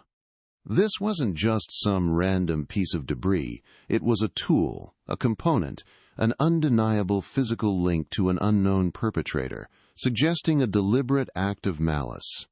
This wasn't just some random piece of debris. It was a tool, a component, an undeniable physical link to an unknown perpetrator, suggesting a deliberate act of malice.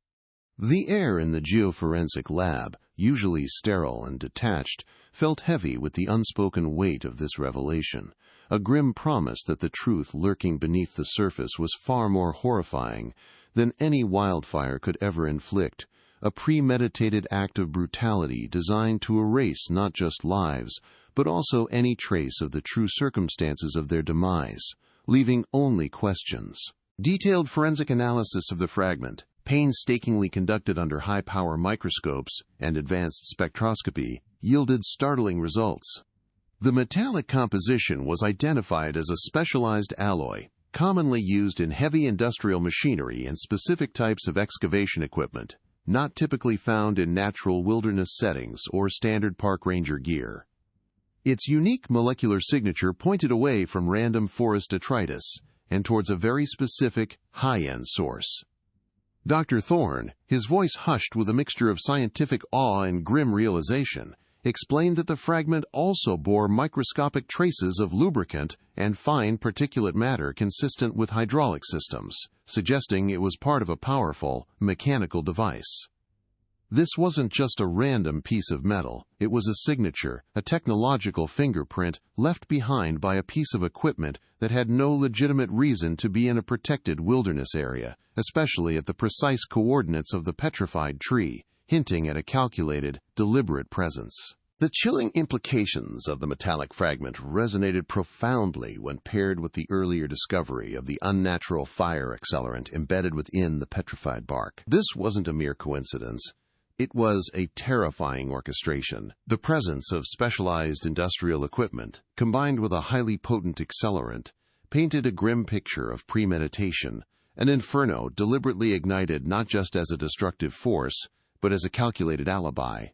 The air in the geoforensic lab, usually sterile and detached, felt heavy with the unspoken weight of this revelation, a grim promise that the truth lurking beneath the surface was far more horrifying than any wildfire could ever inflict, a premeditated act of brutality designed to erase not just lives, but also any trace of the true circumstances of their demise, leaving only questions. Detailed forensic analysis of the fragment, painstakingly conducted under high-power microscopes and advanced spectroscopy, yielded startling results. The metallic composition was identified as a specialized alloy, commonly used in heavy industrial machinery and specific types of excavation equipment, not typically found in natural wilderness settings or standard park ranger gear. Its unique molecular signature pointed away from random forest detritus and towards a very specific, high-end source. Dr. Thorne, his voice hushed with a mixture of scientific awe and grim realization, explained that the fragment also bore microscopic traces of lubricant and fine particulate matter consistent with hydraulic systems, suggesting it was part of a powerful, mechanical device. This wasn't just a random piece of metal. It was a signature, a technological fingerprint left behind by a piece of equipment that had no legitimate reason to be in a protected wilderness area, especially at the precise coordinates of the petrified tree, hinting at a calculated, deliberate presence. The chilling implications of the metallic fragment resonated profoundly when paired with the earlier discovery of the unnatural fire accelerant embedded within the petrified bark. This wasn't a mere coincidence. It was a terrifying orchestration. The presence of specialized industrial equipment, combined with a highly potent accelerant, painted a grim picture of premeditation, an inferno deliberately ignited not just as a destructive force, but as a calculated alibi.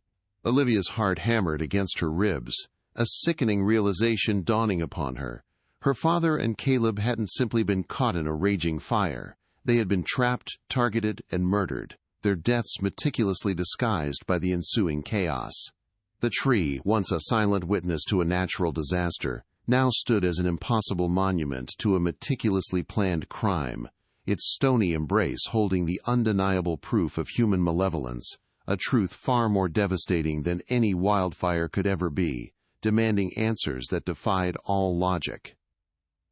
Olivia's heart hammered against her ribs, a sickening realization dawning upon her. Her father and Caleb hadn't simply been caught in a raging fire. They had been trapped, targeted, and murdered, their deaths meticulously disguised by the ensuing chaos. The tree, once a silent witness to a natural disaster, now stood as an impossible monument to a meticulously planned crime, its stony embrace holding the undeniable proof of human malevolence, a truth far more devastating than any wildfire could ever be, demanding answers that defied all logic.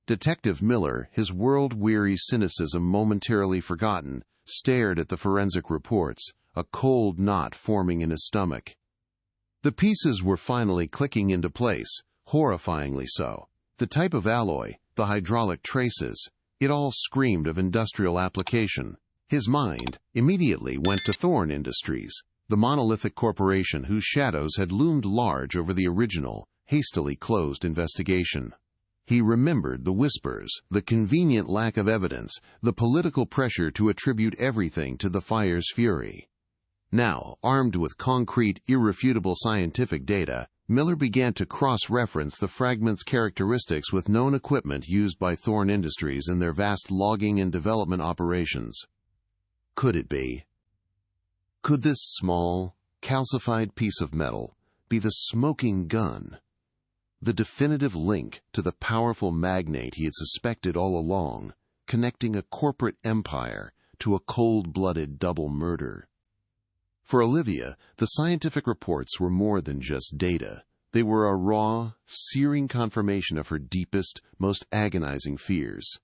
Detective Miller, his world-weary cynicism momentarily forgotten, stared at the forensic reports, a cold knot forming in his stomach. The pieces were finally clicking into place, horrifyingly so. The type of alloy, the hydraulic traces, it all screamed of industrial application. His mind immediately went to Thorne Industries, the monolithic corporation whose shadows had loomed large over the original, hastily closed investigation. He remembered the whispers, the convenient lack of evidence, the political pressure to attribute everything to the fire's fury. Now, armed with concrete, irrefutable scientific data, Miller began to cross-reference the fragment's characteristics with known equipment used by Thorne Industries in their vast logging and development operations. Could it be? Could this small, calcified piece of metal be the smoking gun? The definitive link to the powerful magnate he had suspected all along, connecting a corporate empire to a cold-blooded double murder. For Olivia, the scientific reports were more than just data. They were a raw, searing confirmation of her deepest, most agonizing fears.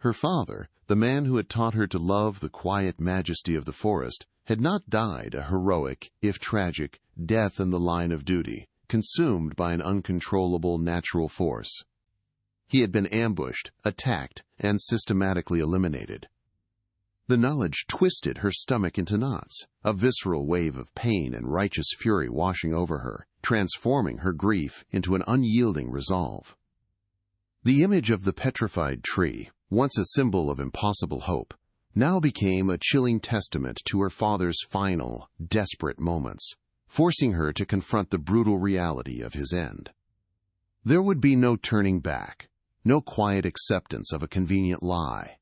Her father, the man who had taught her to love the quiet majesty of the forest, had not died a heroic, if tragic, death in the line of duty, consumed by an uncontrollable natural force. He had been ambushed, attacked, and systematically eliminated. The knowledge twisted her stomach into knots, a visceral wave of pain and righteous fury washing over her, transforming her grief into an unyielding resolve. The image of the petrified tree, once a symbol of impossible hope, now became a chilling testament to her father's final, desperate moments, forcing her to confront the brutal reality of his end. There would be no turning back, no quiet acceptance of a convenient lie.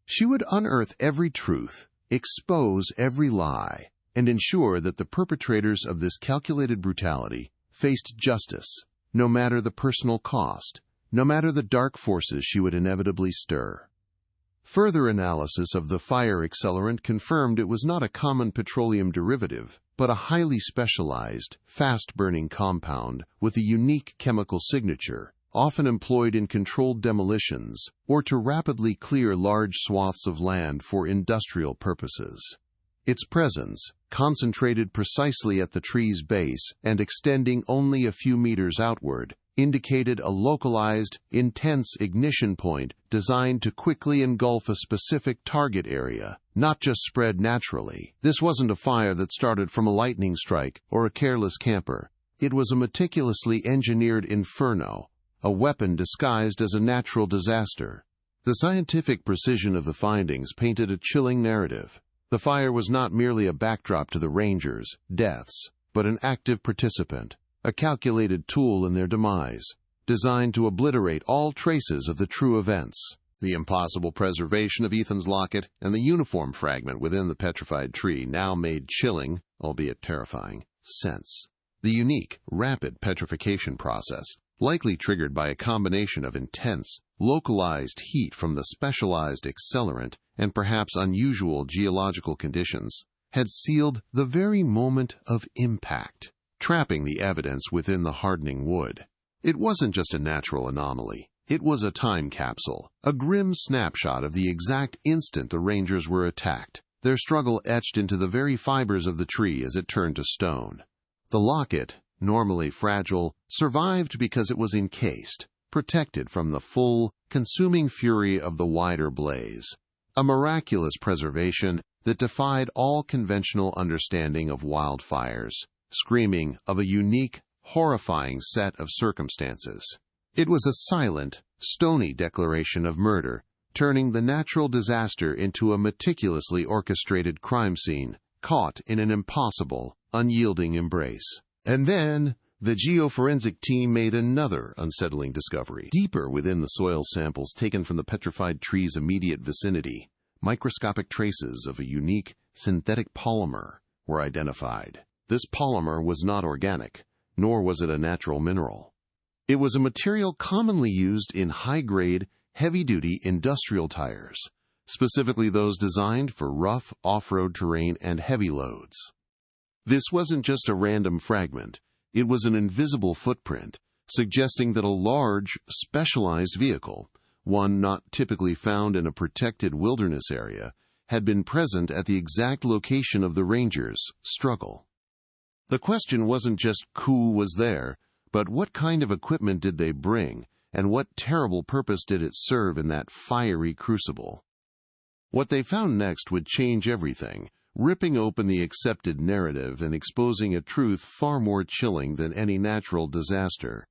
She would unearth every truth, expose every lie, and ensure that the perpetrators of this calculated brutality faced justice, no matter the personal cost, no matter the dark forces she would inevitably stir. Further analysis of the fire accelerant confirmed it was not a common petroleum derivative, but a highly specialized, fast-burning compound with a unique chemical signature, often employed in controlled demolitions or to rapidly clear large swaths of land for industrial purposes. Its presence, concentrated precisely at the tree's base and extending only a few meters outward, indicated a localized, intense ignition point designed to quickly engulf a specific target area, not just spread naturally. This wasn't a fire that started from a lightning strike or a careless camper. It was a meticulously engineered inferno, a weapon disguised as a natural disaster. The scientific precision of the findings painted a chilling narrative. The fire was not merely a backdrop to the Rangers' deaths, but an active participant, a calculated tool in their demise, designed to obliterate all traces of the true events. The impossible preservation of Ethan's locket and the uniform fragment within the petrified tree now made chilling, albeit terrifying, sense. The unique, rapid petrification process, likely triggered by a combination of intense, localized heat from the specialized accelerant and perhaps unusual geological conditions, had sealed the very moment of impact, trapping the evidence within the hardening wood. It wasn't just a natural anomaly. It was a time capsule, a grim snapshot of the exact instant the Rangers were attacked, their struggle etched into the very fibers of the tree as it turned to stone. The locket, normally fragile, survived because it was encased, protected from the full, consuming fury of the wider blaze. A miraculous preservation that defied all conventional understanding of wildfires, screaming of a unique, horrifying set of circumstances. It was a silent, stony declaration of murder, turning the natural disaster into a meticulously orchestrated crime scene, caught in an impossible, unyielding embrace. And then, the geoforensic team made another unsettling discovery. Deeper within the soil samples taken from the petrified tree's immediate vicinity, microscopic traces of a unique, synthetic polymer were identified. This polymer was not organic, nor was it a natural mineral. It was a material commonly used in high-grade, heavy-duty industrial tires, specifically those designed for rough off-road terrain and heavy loads. This wasn't just a random fragment. It was an invisible footprint, suggesting that a large, specialized vehicle, one not typically found in a protected wilderness area, had been present at the exact location of the Rangers' struggle. The question wasn't just who was there, but what kind of equipment did they bring, and what terrible purpose did it serve in that fiery crucible? What they found next would change everything, ripping open the accepted narrative and exposing a truth far more chilling than any natural disaster.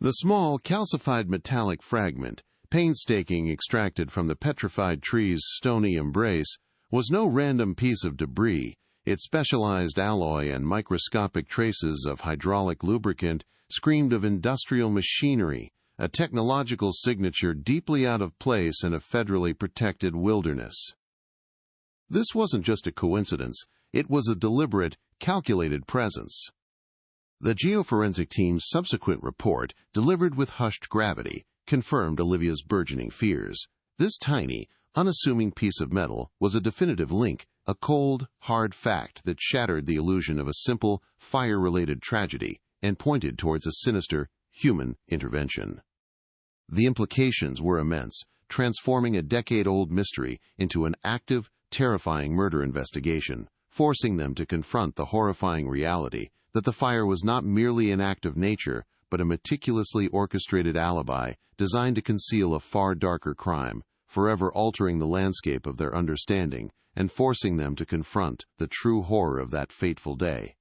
The small, calcified metallic fragment, painstakingly extracted from the petrified tree's stony embrace, was no random piece of debris. Its specialized alloy and microscopic traces of hydraulic lubricant screamed of industrial machinery, a technological signature deeply out of place in a federally protected wilderness. This wasn't just a coincidence, it was a deliberate, calculated presence. The geoforensic team's subsequent report, delivered with hushed gravity, confirmed Olivia's burgeoning fears. This tiny, unassuming piece of metal was a definitive link, a cold, hard fact that shattered the illusion of a simple, fire-related tragedy and pointed towards a sinister, human intervention. The implications were immense, transforming a decade-old mystery into an active, terrifying murder investigation, forcing them to confront the horrifying reality that the fire was not merely an act of nature, but a meticulously orchestrated alibi designed to conceal a far darker crime, forever altering the landscape of their understanding and forcing them to confront the true horror of that fateful day.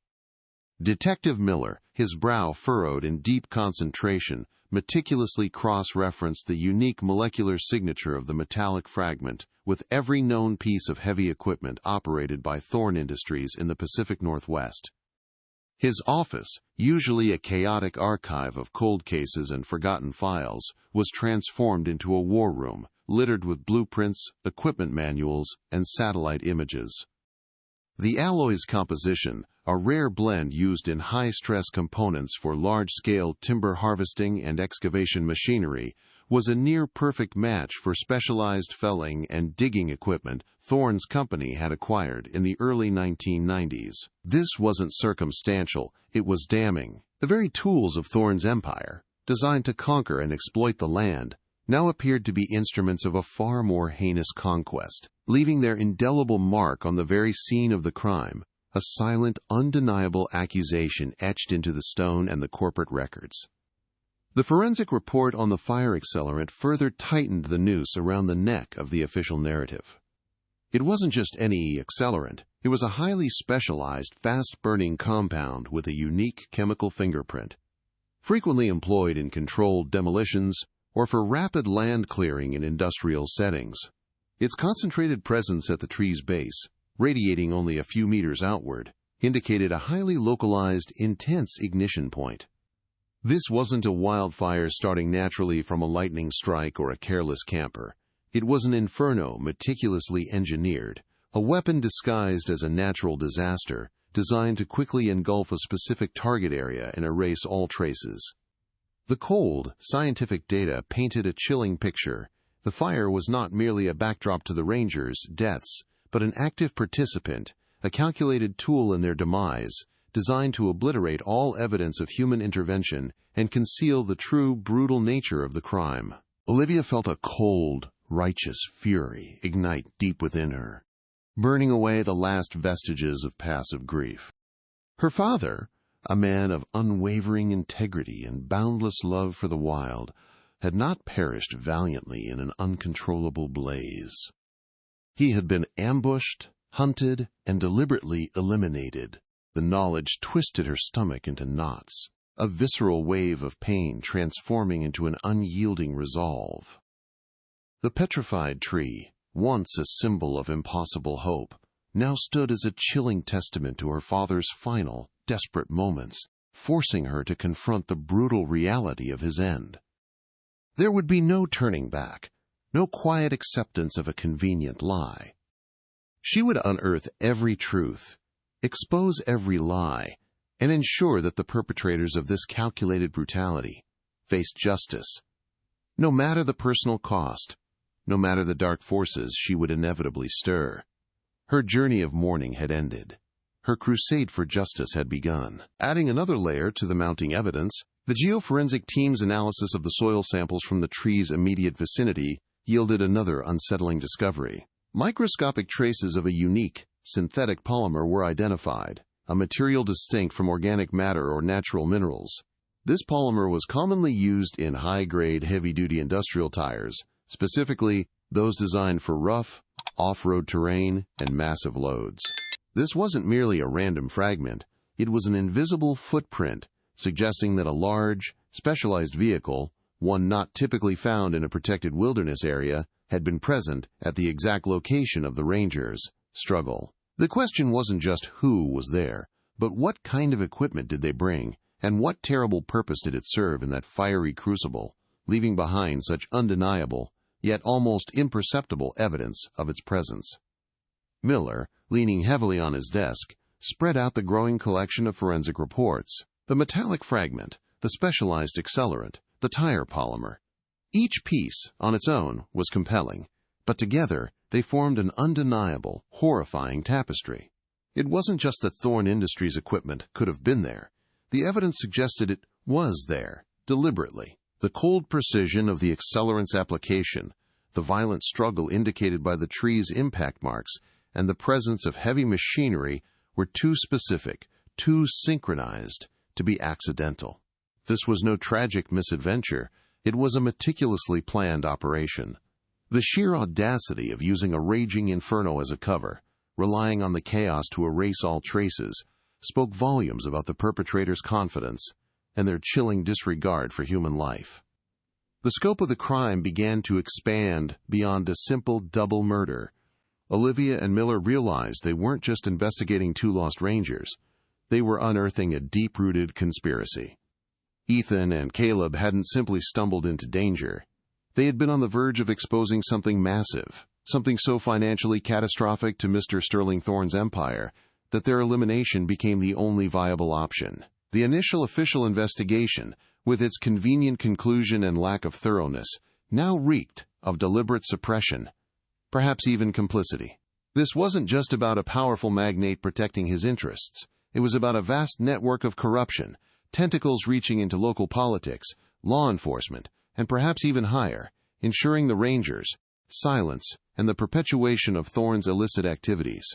Detective Miller, his brow furrowed in deep concentration, meticulously cross-referenced the unique molecular signature of the metallic fragment with every known piece of heavy equipment operated by Thorn Industries in the Pacific Northwest. His office, usually a chaotic archive of cold cases and forgotten files, was transformed into a war room, littered with blueprints, equipment manuals, and satellite images. The alloy's composition, a rare blend used in high-stress components for large-scale timber harvesting and excavation machinery, was a near-perfect match for specialized felling and digging equipment Thorn's company had acquired in the early 1990s. This wasn't circumstantial, it was damning. The very tools of Thorn's empire, designed to conquer and exploit the land, now appeared to be instruments of a far more heinous conquest, leaving their indelible mark on the very scene of the crime, a silent, undeniable accusation etched into the stone and the corporate records. The forensic report on the fire accelerant further tightened the noose around the neck of the official narrative. It wasn't just any accelerant. It was a highly specialized, fast-burning compound with a unique chemical fingerprint, frequently employed in controlled demolitions or for rapid land clearing in industrial settings. Its concentrated presence at the tree's base, radiating only a few meters outward, indicated a highly localized, intense ignition point. This wasn't a wildfire starting naturally from a lightning strike or a careless camper. It was an inferno meticulously engineered, a weapon disguised as a natural disaster, designed to quickly engulf a specific target area and erase all traces. The cold, scientific data painted a chilling picture. The fire was not merely a backdrop to the Rangers' deaths, but an active participant, a calculated tool in their demise, designed to obliterate all evidence of human intervention and conceal the true, brutal nature of the crime. Olivia felt a cold, righteous fury ignite deep within her, burning away the last vestiges of passive grief. Her father, a man of unwavering integrity and boundless love for the wild, had not perished valiantly in an uncontrollable blaze. He had been ambushed, hunted, and deliberately eliminated. The knowledge twisted her stomach into knots, a visceral wave of pain transforming into an unyielding resolve. The petrified tree, once a symbol of impossible hope, now stood as a chilling testament to her father's final, desperate moments, forcing her to confront the brutal reality of his end. There would be no turning back, no quiet acceptance of a convenient lie. She would unearth every truth, expose every lie, and ensure that the perpetrators of this calculated brutality faced justice. No matter the personal cost, no matter the dark forces she would inevitably stir. Her journey of mourning had ended. Her crusade for justice had begun. Adding another layer to the mounting evidence, The geoforensic team's analysis of the soil samples from the tree's immediate vicinity yielded another unsettling discovery. Microscopic traces of a unique, synthetic polymer were identified, a material distinct from organic matter or natural minerals. This polymer was commonly used in high-grade, heavy-duty industrial tires, specifically those designed for rough, off-road terrain and massive loads. This wasn't merely a random fragment, it was an invisible footprint, suggesting that a large, specialized vehicle, one not typically found in a protected wilderness area, had been present at the exact location of the Rangers' struggle. The question wasn't just who was there, but what kind of equipment did they bring, and what terrible purpose did it serve in that fiery crucible, leaving behind such undeniable, yet almost imperceptible evidence of its presence. Miller, leaning heavily on his desk, spread out the growing collection of forensic reports. The metallic fragment, the specialized accelerant, the tire polymer. Each piece, on its own, was compelling, but together they formed an undeniable, horrifying tapestry. It wasn't just that Thorne Industries equipment could have been there. The evidence suggested it was there, deliberately. The cold precision of the accelerant's application, the violent struggle indicated by the tree's impact marks, and the presence of heavy machinery were too specific, too synchronized to be accidental. This was no tragic misadventure. It was a meticulously planned operation. The sheer audacity of using a raging inferno as a cover, relying on the chaos to erase all traces, spoke volumes about the perpetrator's confidence and their chilling disregard for human life. The scope of the crime began to expand beyond a simple double murder. Olivia and Miller realized they weren't just investigating two lost Rangers. They were unearthing a deep-rooted conspiracy. Ethan and Caleb hadn't simply stumbled into danger. They had been on the verge of exposing something massive, something so financially catastrophic to Mr. Sterling Thorne's empire that their elimination became the only viable option. The initial official investigation, with its convenient conclusion and lack of thoroughness, now reeked of deliberate suppression, perhaps even complicity. This wasn't just about a powerful magnate protecting his interests. It was about a vast network of corruption, tentacles reaching into local politics, law enforcement, and perhaps even higher, ensuring the Rangers' silence and the perpetuation of Thorne's illicit activities.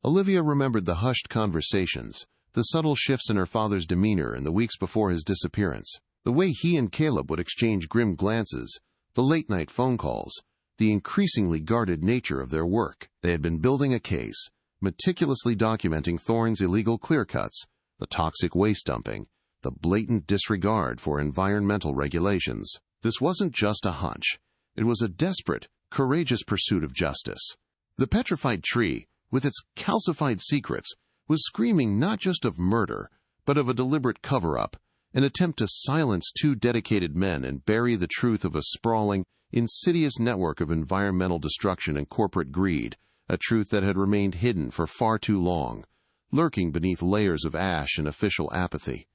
Olivia remembered the hushed conversations, the subtle shifts in her father's demeanor in the weeks before his disappearance, the way he and Caleb would exchange grim glances, the late-night phone calls, the increasingly guarded nature of their work. They had been building a case, meticulously documenting Thorne's illegal clear-cuts, the toxic waste dumping, the blatant disregard for environmental regulations. This wasn't just a hunch. It was a desperate, courageous pursuit of justice. The petrified tree, with its calcified secrets, was screaming not just of murder, but of a deliberate cover-up, an attempt to silence two dedicated men and bury the truth of a sprawling, insidious network of environmental destruction and corporate greed, a truth that had remained hidden for far too long, lurking beneath layers of ash and official apathy.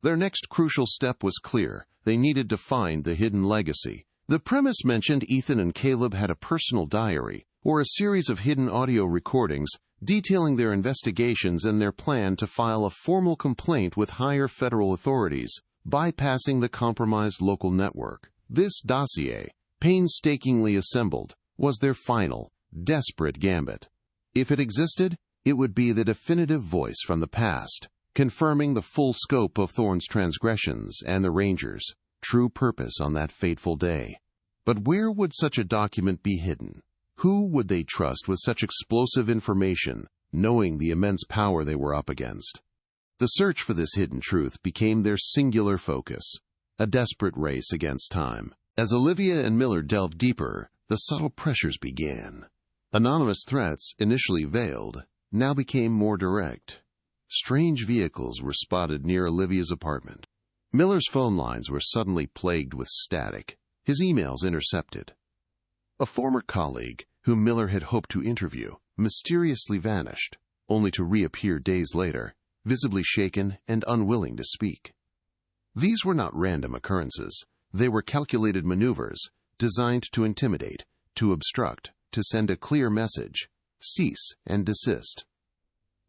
Their next crucial step was clear. They needed to find the hidden legacy. The premise mentioned Ethan and Caleb had a personal diary, or a series of hidden audio recordings detailing their investigations and their plan to file a formal complaint with higher federal authorities, bypassing the compromised local network. This dossier, painstakingly assembled, was their final, desperate gambit. If it existed, it would be the definitive voice from the past, confirming the full scope of Thorne's transgressions and the Rangers' true purpose on that fateful day. But where would such a document be hidden? Who would they trust with such explosive information, knowing the immense power they were up against? The search for this hidden truth became their singular focus, a desperate race against time. As Olivia and Miller delved deeper, the subtle pressures began. Anonymous threats, initially veiled, now became more direct. Strange vehicles were spotted near Olivia's apartment. Miller's phone lines were suddenly plagued with static, his emails intercepted. A former colleague, whom Miller had hoped to interview, mysteriously vanished, only to reappear days later, visibly shaken and unwilling to speak. These were not random occurrences. They were calculated maneuvers, designed to intimidate, to obstruct, to send a clear message: cease and desist.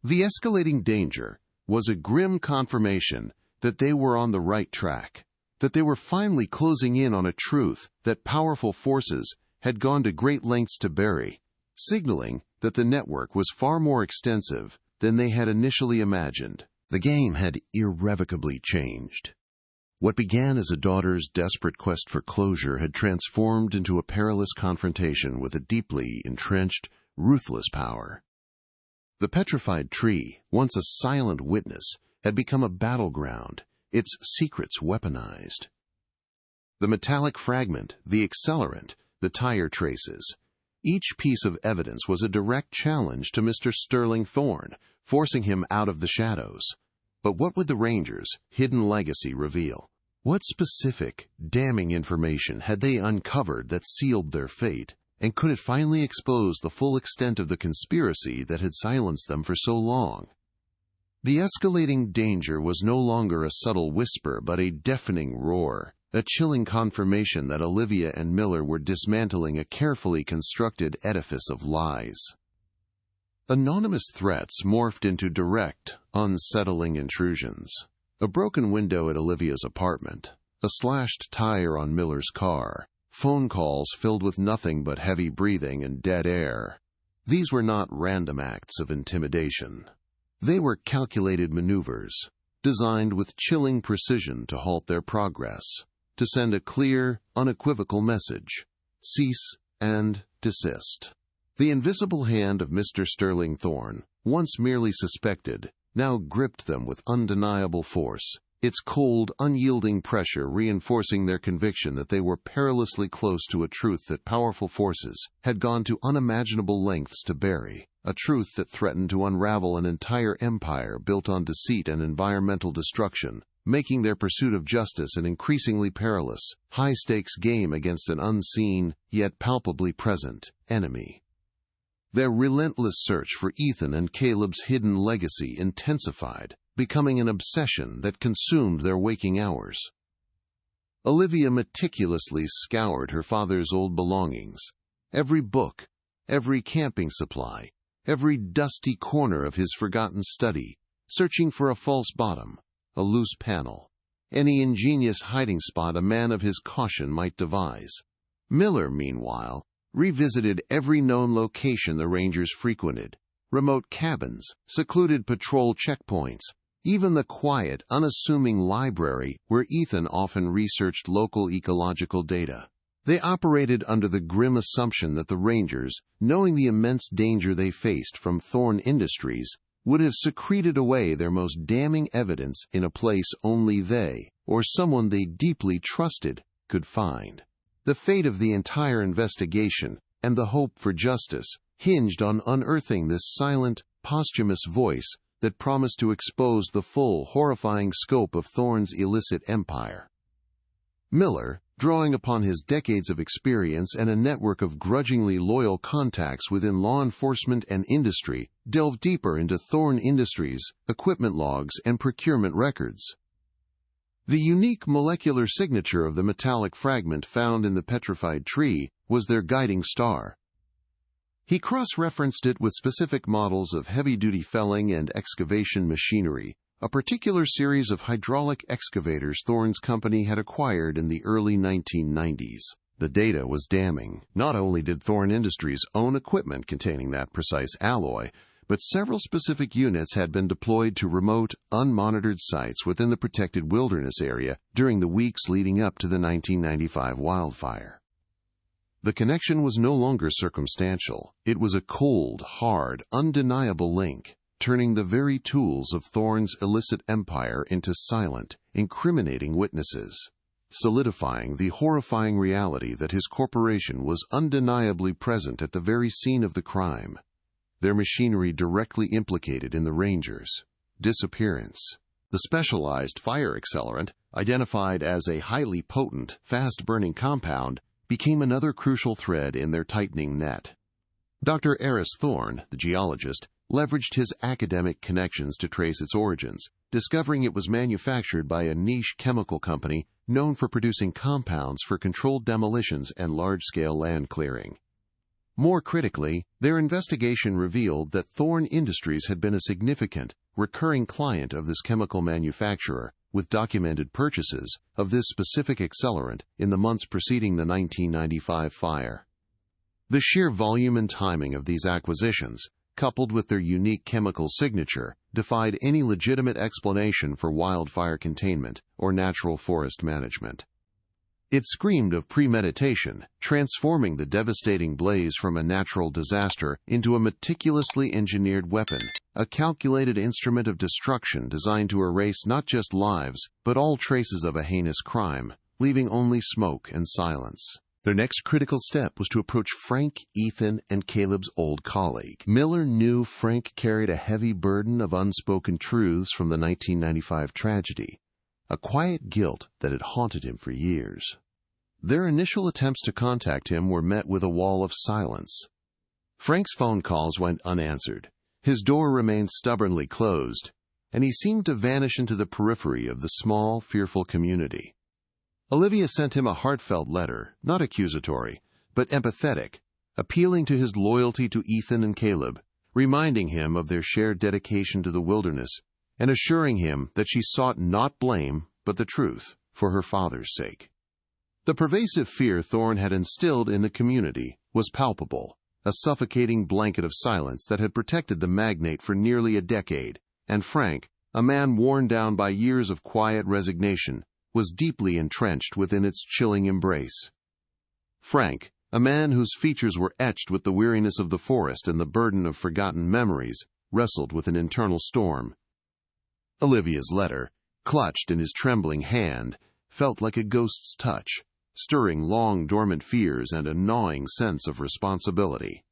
The escalating danger was a grim confirmation that they were on the right track, that they were finally closing in on a truth that powerful forces had gone to great lengths to bury, signaling that the network was far more extensive than they had initially imagined. The game had irrevocably changed. What began as a daughter's desperate quest for closure had transformed into a perilous confrontation with a deeply entrenched, ruthless power. The petrified tree, once a silent witness, had become a battleground, its secrets weaponized. The metallic fragment, the accelerant, the tire traces. Each piece of evidence was a direct challenge to Mr. Sterling Thorne, forcing him out of the shadows. But what would the Rangers' hidden legacy reveal? What specific, damning information had they uncovered that sealed their fate? And could it finally expose the full extent of the conspiracy that had silenced them for so long? The escalating danger was no longer a subtle whisper, but a deafening roar, a chilling confirmation that Olivia and Miller were dismantling a carefully constructed edifice of lies. Anonymous threats morphed into direct, unsettling intrusions. A broken window at Olivia's apartment, a slashed tire on Miller's car, phone calls filled with nothing but heavy breathing and dead air. These were not random acts of intimidation. They were calculated maneuvers, designed with chilling precision to halt their progress, to send a clear, unequivocal message: cease and desist. The invisible hand of Mr. Sterling Thorne, once merely suspected, now gripped them with undeniable force, its cold, unyielding pressure reinforcing their conviction that they were perilously close to a truth that powerful forces had gone to unimaginable lengths to bury, a truth that threatened to unravel an entire empire built on deceit and environmental destruction, making their pursuit of justice an increasingly perilous, high-stakes game against an unseen, yet palpably present, enemy. Their relentless search for Ethan and Caleb's hidden legacy intensified, becoming an obsession that consumed their waking hours. Olivia meticulously scoured her father's old belongings, every book, every camping supply, every dusty corner of his forgotten study, searching for a false bottom, a loose panel, any ingenious hiding spot a man of his caution might devise. Miller, meanwhile, revisited every known location the Rangers frequented: remote cabins, secluded patrol checkpoints, even the quiet, unassuming library where Ethan often researched local ecological data. They operated under the grim assumption that the Rangers, knowing the immense danger they faced from Thorne Industries, would have secreted away their most damning evidence in a place only they, or someone they deeply trusted, could find. The fate of the entire investigation, and the hope for justice, hinged on unearthing this silent, posthumous voice that promised to expose the full, horrifying scope of Thorne's illicit empire. Miller, drawing upon his decades of experience and a network of grudgingly loyal contacts within law enforcement and industry, delved deeper into Thorne Industries' equipment logs and procurement records. The unique molecular signature of the metallic fragment found in the petrified tree was their guiding star. He cross-referenced it with specific models of heavy-duty felling and excavation machinery, a particular series of hydraulic excavators Thorne's company had acquired in the early 1990s. The data was damning. Not only did Thorne Industries own equipment containing that precise alloy, but several specific units had been deployed to remote, unmonitored sites within the protected wilderness area during the weeks leading up to the 1995 wildfire. The connection was no longer circumstantial. It was a cold, hard, undeniable link, turning the very tools of Thorne's illicit empire into silent, incriminating witnesses, solidifying the horrifying reality that his corporation was undeniably present at the very scene of the crime, their machinery directly implicated in the Rangers' disappearance. The specialized fire accelerant, identified as a highly potent, fast-burning compound, became another crucial thread in their tightening net. Dr. Eris Thorne, the geologist, leveraged his academic connections to trace its origins, discovering it was manufactured by a niche chemical company known for producing compounds for controlled demolitions and large-scale land clearing. More critically, their investigation revealed that Thorne Industries had been a significant, recurring client of this chemical manufacturer, with documented purchases of this specific accelerant in the months preceding the 1995 fire. The sheer volume and timing of these acquisitions, coupled with their unique chemical signature, defied any legitimate explanation for wildfire containment or natural forest management. It screamed of premeditation, transforming the devastating blaze from a natural disaster into a meticulously engineered weapon, a calculated instrument of destruction designed to erase not just lives, but all traces of a heinous crime, leaving only smoke and silence. Their next critical step was to approach Frank, Ethan, and Caleb's old colleague. Miller knew Frank carried a heavy burden of unspoken truths from the 1995 tragedy, a quiet guilt that had haunted him for years. Their initial attempts to contact him were met with a wall of silence. Frank's phone calls went unanswered, his door remained stubbornly closed, and he seemed to vanish into the periphery of the small, fearful community. Olivia sent him a heartfelt letter, not accusatory, but empathetic, appealing to his loyalty to Ethan and Caleb, reminding him of their shared dedication to the wilderness, and assuring him that she sought not blame, but the truth, for her father's sake. The pervasive fear Thorne had instilled in the community was palpable, a suffocating blanket of silence that had protected the magnate for nearly a decade, and Frank, a man worn down by years of quiet resignation, was deeply entrenched within its chilling embrace. Frank, a man whose features were etched with the weariness of the forest and the burden of forgotten memories, wrestled with an internal storm. Olivia's letter, clutched in his trembling hand, felt like a ghost's touch, stirring long-dormant fears and a gnawing sense of responsibility.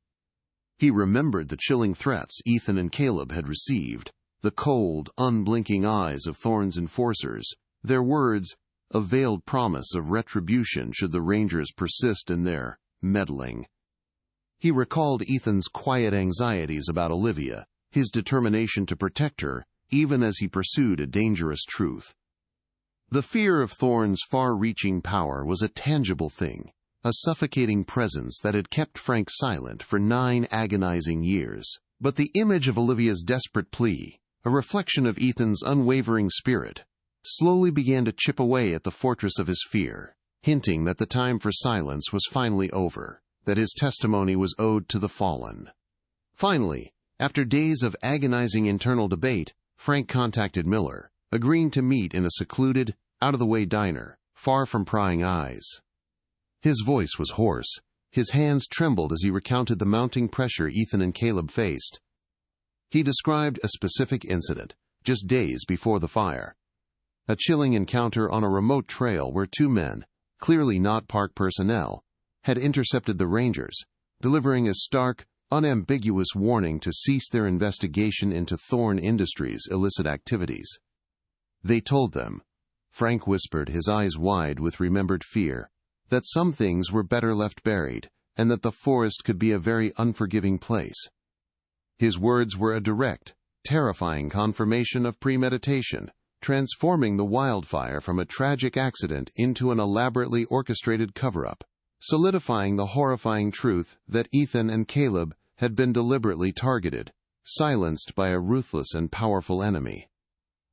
He remembered the chilling threats Ethan and Caleb had received, the cold, unblinking eyes of Thorne's enforcers, their words, a veiled promise of retribution should the Rangers persist in their meddling. He recalled Ethan's quiet anxieties about Olivia, his determination to protect her, even as he pursued a dangerous truth. The fear of Thorne's far-reaching power was a tangible thing, a suffocating presence that had kept Frank silent for 9 agonizing years. But the image of Olivia's desperate plea, a reflection of Ethan's unwavering spirit, slowly began to chip away at the fortress of his fear, hinting that the time for silence was finally over, that his testimony was owed to the fallen. Finally, after days of agonizing internal debate, Frank contacted Miller, agreeing to meet in a secluded, out-of-the-way diner, far from prying eyes. His voice was hoarse, his hands trembled as he recounted the mounting pressure Ethan and Caleb faced. He described a specific incident, just days before the fire. A chilling encounter on a remote trail where 2 men, clearly not park personnel, had intercepted the Rangers, delivering a stark, unambiguous warning to cease their investigation into Thorne Industries' illicit activities. They told them, Frank whispered, his eyes wide with remembered fear, that some things were better left buried, and that the forest could be a very unforgiving place. His words were a direct, terrifying confirmation of premeditation, transforming the wildfire from a tragic accident into an elaborately orchestrated cover-up, solidifying the horrifying truth that Ethan and Caleb had been deliberately targeted, silenced by a ruthless and powerful enemy.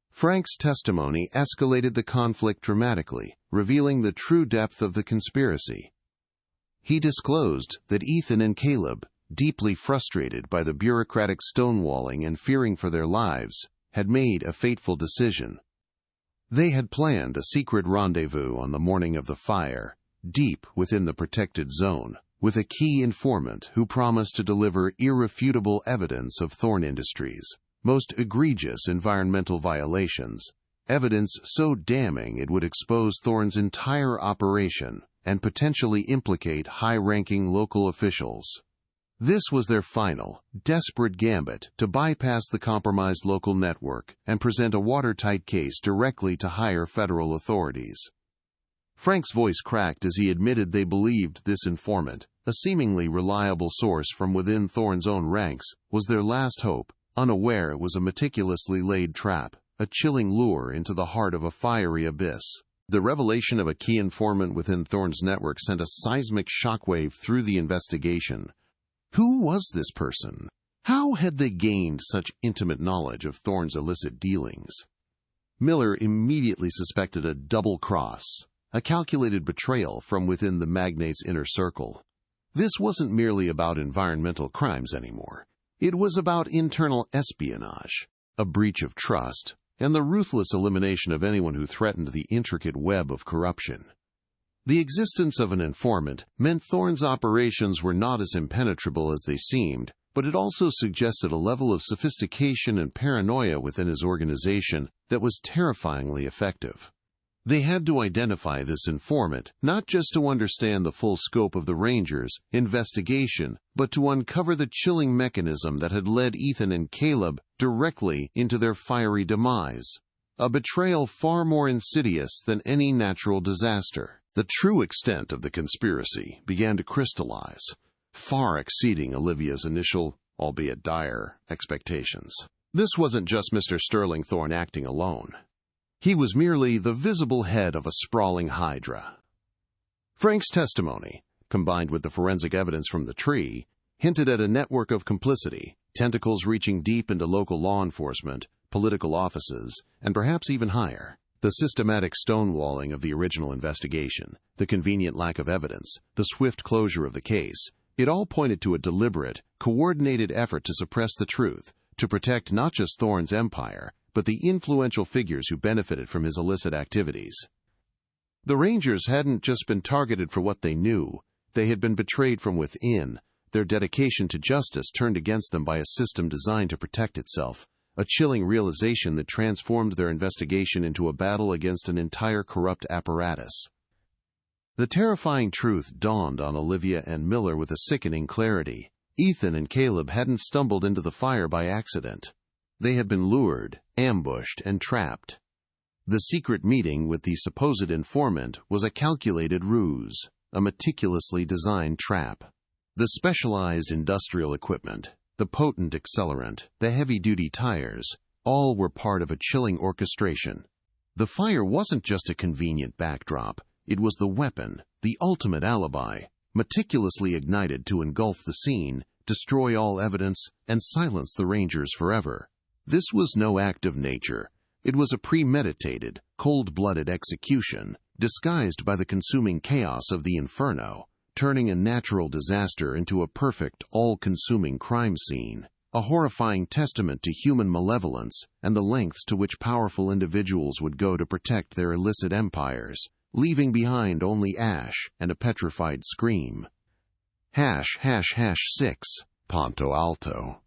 Frank's testimony escalated the conflict dramatically, revealing the true depth of the conspiracy. He disclosed that Ethan and Caleb, deeply frustrated by the bureaucratic stonewalling and fearing for their lives, had made a fateful decision. They had planned a secret rendezvous on the morning of the fire, deep within the protected zone, with a key informant who promised to deliver irrefutable evidence of Thorne Industries' most egregious environmental violations, evidence so damning it would expose Thorne's entire operation and potentially implicate high-ranking local officials. This was their final, desperate gambit to bypass the compromised local network and present a watertight case directly to higher federal authorities. Frank's voice cracked as he admitted they believed this informant, a seemingly reliable source from within Thorne's own ranks, was their last hope, unaware it was a meticulously laid trap, a chilling lure into the heart of a fiery abyss. The revelation of a key informant within Thorne's network sent a seismic shockwave through the investigation. Who was this person? How had they gained such intimate knowledge of Thorne's illicit dealings? Miller immediately suspected a double cross, a calculated betrayal from within the magnate's inner circle. This wasn't merely about environmental crimes anymore. It was about internal espionage, a breach of trust, and the ruthless elimination of anyone who threatened the intricate web of corruption. The existence of an informant meant Thorne's operations were not as impenetrable as they seemed, but it also suggested a level of sophistication and paranoia within his organization that was terrifyingly effective. They had to identify this informant, not just to understand the full scope of the Rangers' investigation, but to uncover the chilling mechanism that had led Ethan and Caleb directly into their fiery demise. A betrayal far more insidious than any natural disaster. The true extent of the conspiracy began to crystallize, far exceeding Olivia's initial, albeit dire, expectations. This wasn't just Mr. Sterling Thorne acting alone. He was merely the visible head of a sprawling hydra. Frank's testimony, combined with the forensic evidence from the tree, hinted at a network of complicity, tentacles reaching deep into local law enforcement, political offices, and perhaps even higher. The systematic stonewalling of the original investigation, the convenient lack of evidence, the swift closure of the case, it all pointed to a deliberate, coordinated effort to suppress the truth, to protect not just Thorne's empire, but the influential figures who benefited from his illicit activities. The Rangers hadn't just been targeted for what they knew, they had been betrayed from within, their dedication to justice turned against them by a system designed to protect itself, a chilling realization that transformed their investigation into a battle against an entire corrupt apparatus. The terrifying truth dawned on Olivia and Miller with a sickening clarity. Ethan and Caleb hadn't stumbled into the fire by accident. They had been lured, ambushed, and trapped. The secret meeting with the supposed informant was a calculated ruse, a meticulously designed trap. The specialized industrial equipment, the potent accelerant, the heavy-duty tires, all were part of a chilling orchestration. The fire wasn't just a convenient backdrop, it was the weapon, the ultimate alibi, meticulously ignited to engulf the scene, destroy all evidence, and silence the Rangers forever. This was no act of nature. It was a premeditated, cold-blooded execution, disguised by the consuming chaos of the inferno, turning a natural disaster into a perfect, all-consuming crime scene, a horrifying testament to human malevolence and the lengths to which powerful individuals would go to protect their illicit empires, leaving behind only ash and a petrified scream. #6, Ponto Alto.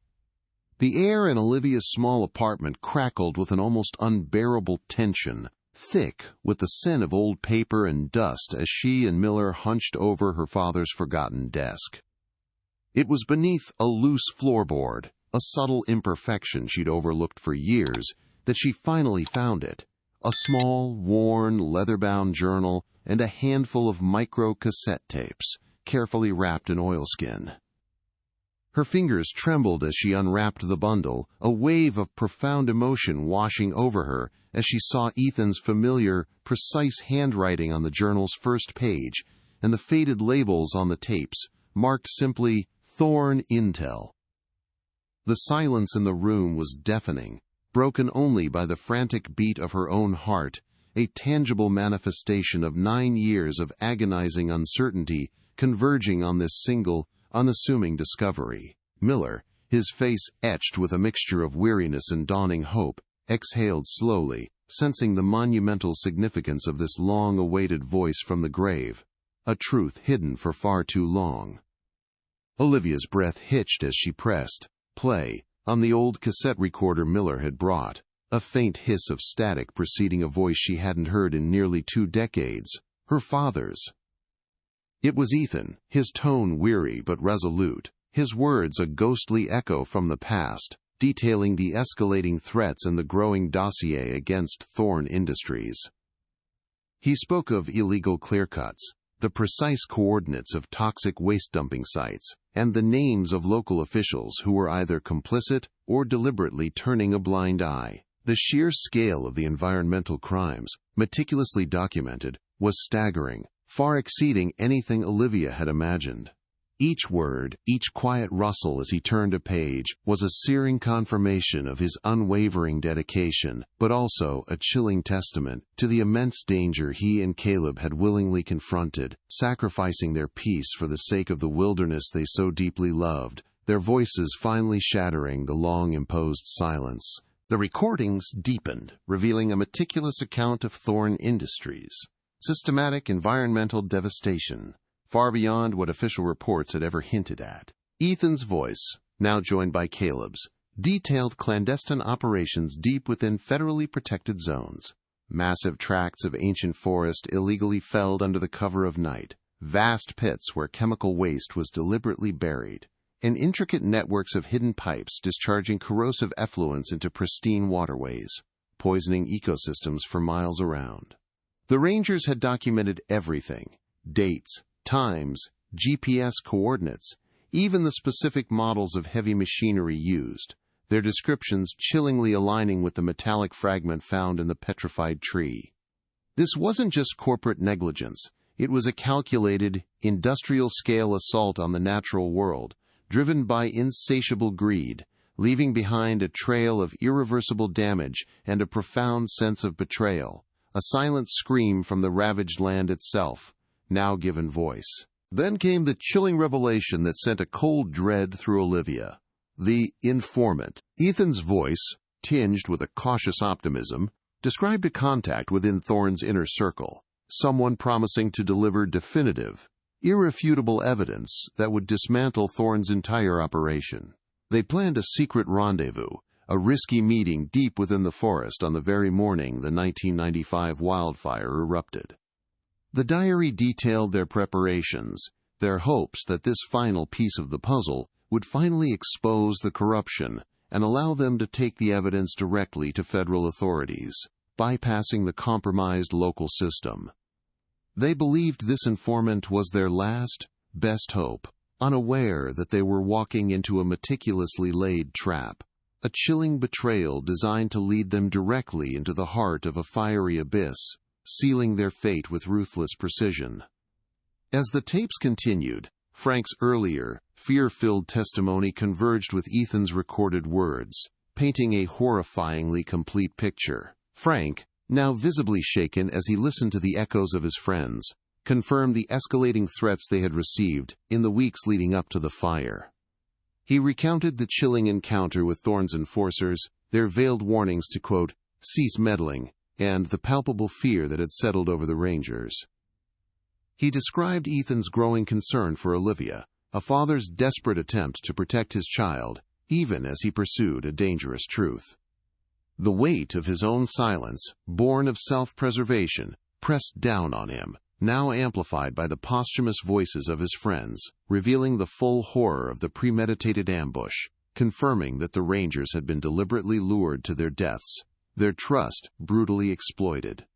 The air in Olivia's small apartment crackled with an almost unbearable tension, thick with the scent of old paper and dust as she and Miller hunched over her father's forgotten desk. It was beneath a loose floorboard, a subtle imperfection she'd overlooked for years, that she finally found it. A small, worn, leather-bound journal and a handful of micro-cassette tapes, carefully wrapped in oilskin. Her fingers trembled as she unwrapped the bundle, a wave of profound emotion washing over her as she saw Ethan's familiar, precise handwriting on the journal's first page, and the faded labels on the tapes, marked simply Thorne Intel. The silence in the room was deafening, broken only by the frantic beat of her own heart, a tangible manifestation of 9 years of agonizing uncertainty converging on this single, unassuming discovery. Miller, his face etched with a mixture of weariness and dawning hope, exhaled slowly, sensing the monumental significance of this long-awaited voice from the grave, a truth hidden for far too long. Olivia's breath hitched as she pressed play on the old cassette recorder Miller had brought, a faint hiss of static preceding a voice she hadn't heard in nearly 2 decades, her father's. It was Ethan, his tone weary but resolute, his words a ghostly echo from the past, detailing the escalating threats and the growing dossier against Thorne Industries. He spoke of illegal clearcuts, the precise coordinates of toxic waste dumping sites, and the names of local officials who were either complicit or deliberately turning a blind eye. The sheer scale of the environmental crimes, meticulously documented, was staggering, far exceeding anything Olivia had imagined. Each word, each quiet rustle as he turned a page, was a searing confirmation of his unwavering dedication, but also a chilling testament to the immense danger he and Caleb had willingly confronted, sacrificing their peace for the sake of the wilderness they so deeply loved, their voices finally shattering the long-imposed silence. The recordings deepened, revealing a meticulous account of Thorn Industries' systematic environmental devastation, far beyond what official reports had ever hinted at. Ethan's voice, now joined by Caleb's, detailed clandestine operations deep within federally protected zones. Massive tracts of ancient forest illegally felled under the cover of night, vast pits where chemical waste was deliberately buried, and intricate networks of hidden pipes discharging corrosive effluents into pristine waterways, poisoning ecosystems for miles around. The Rangers had documented everything: dates, times, GPS coordinates, even the specific models of heavy machinery used, their descriptions chillingly aligning with the metallic fragment found in the petrified tree. This wasn't just corporate negligence, it was a calculated, industrial-scale assault on the natural world, driven by insatiable greed, leaving behind a trail of irreversible damage and a profound sense of betrayal, a silent scream from the ravaged land itself, now given voice. Then came the chilling revelation that sent a cold dread through Olivia. The informant. Ethan's voice, tinged with a cautious optimism, described a contact within Thorn's inner circle, someone promising to deliver definitive, irrefutable evidence that would dismantle Thorn's entire operation. They planned a secret rendezvous, a risky meeting deep within the forest on the very morning the 1995 wildfire erupted. The diary detailed their preparations, their hopes that this final piece of the puzzle would finally expose the corruption and allow them to take the evidence directly to federal authorities, bypassing the compromised local system. They believed this informant was their last, best hope, unaware that they were walking into a meticulously laid trap, a chilling betrayal designed to lead them directly into the heart of a fiery abyss, sealing their fate with ruthless precision. As the tapes continued, Frank's earlier, fear-filled testimony converged with Ethan's recorded words, painting a horrifyingly complete picture. Frank, now visibly shaken as he listened to the echoes of his friends, confirmed the escalating threats they had received in the weeks leading up to the fire. He recounted the chilling encounter with Thorn's enforcers, their veiled warnings to, quote, cease meddling, and the palpable fear that had settled over the Rangers. He described Ethan's growing concern for Olivia, a father's desperate attempt to protect his child, even as he pursued a dangerous truth. The weight of his own silence, born of self-preservation, pressed down on him, now amplified by the posthumous voices of his friends, revealing the full horror of the premeditated ambush, confirming that the Rangers had been deliberately lured to their deaths, their trust brutally exploited.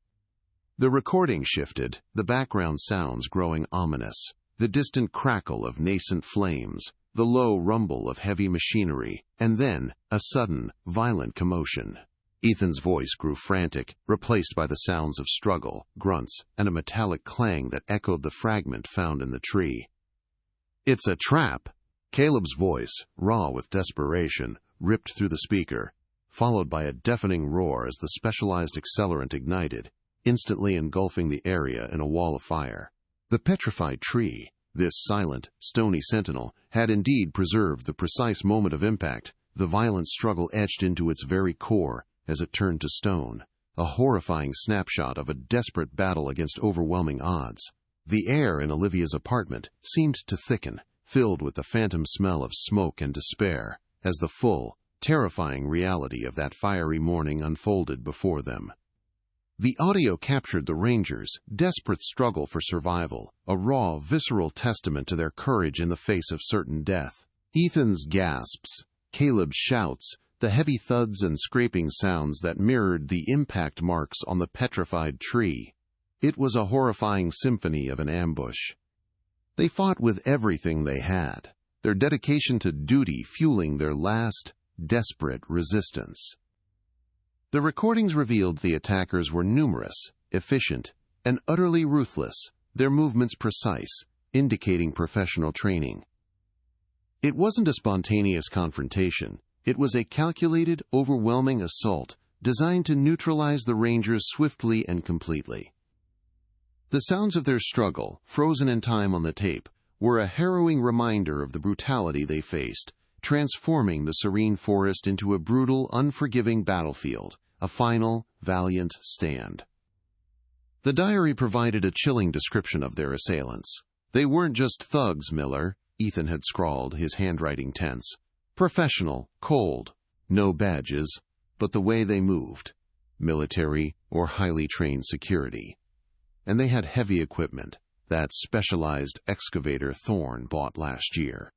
The recording shifted, the background sounds growing ominous, the distant crackle of nascent flames, the low rumble of heavy machinery, and then a sudden, violent commotion. Ethan's voice grew frantic, replaced by the sounds of struggle, grunts, and a metallic clang that echoed the fragment found in the tree. "It's a trap!" Caleb's voice, raw with desperation, ripped through the speaker, followed by a deafening roar as the specialized accelerant ignited, instantly engulfing the area in a wall of fire. The petrified tree, this silent, stony sentinel, had indeed preserved the precise moment of impact, the violent struggle etched into its very core as it turned to stone, a horrifying snapshot of a desperate battle against overwhelming odds. The air in Olivia's apartment seemed to thicken, filled with the phantom smell of smoke and despair, as the full, terrifying reality of that fiery morning unfolded before them. The audio captured the Rangers' desperate struggle for survival, a raw, visceral testament to their courage in the face of certain death. Ethan's gasps, Caleb's shouts, the heavy thuds and scraping sounds that mirrored the impact marks on the petrified tree. It was a horrifying symphony of an ambush. They fought with everything they had, their dedication to duty fueling their last, desperate resistance. The recordings revealed the attackers were numerous, efficient, and utterly ruthless, their movements precise, indicating professional training. It wasn't a spontaneous confrontation. It was a calculated, overwhelming assault designed to neutralize the Rangers swiftly and completely. The sounds of their struggle, frozen in time on the tape, were a harrowing reminder of the brutality they faced, transforming the serene forest into a brutal, unforgiving battlefield, a final, valiant stand. The diary provided a chilling description of their assailants. "They weren't just thugs, Miller," Ethan had scrawled, his handwriting tense. "Professional, cold, no badges, but the way they moved. Military or highly trained security. And they had heavy equipment, that specialized excavator Thorne bought last year."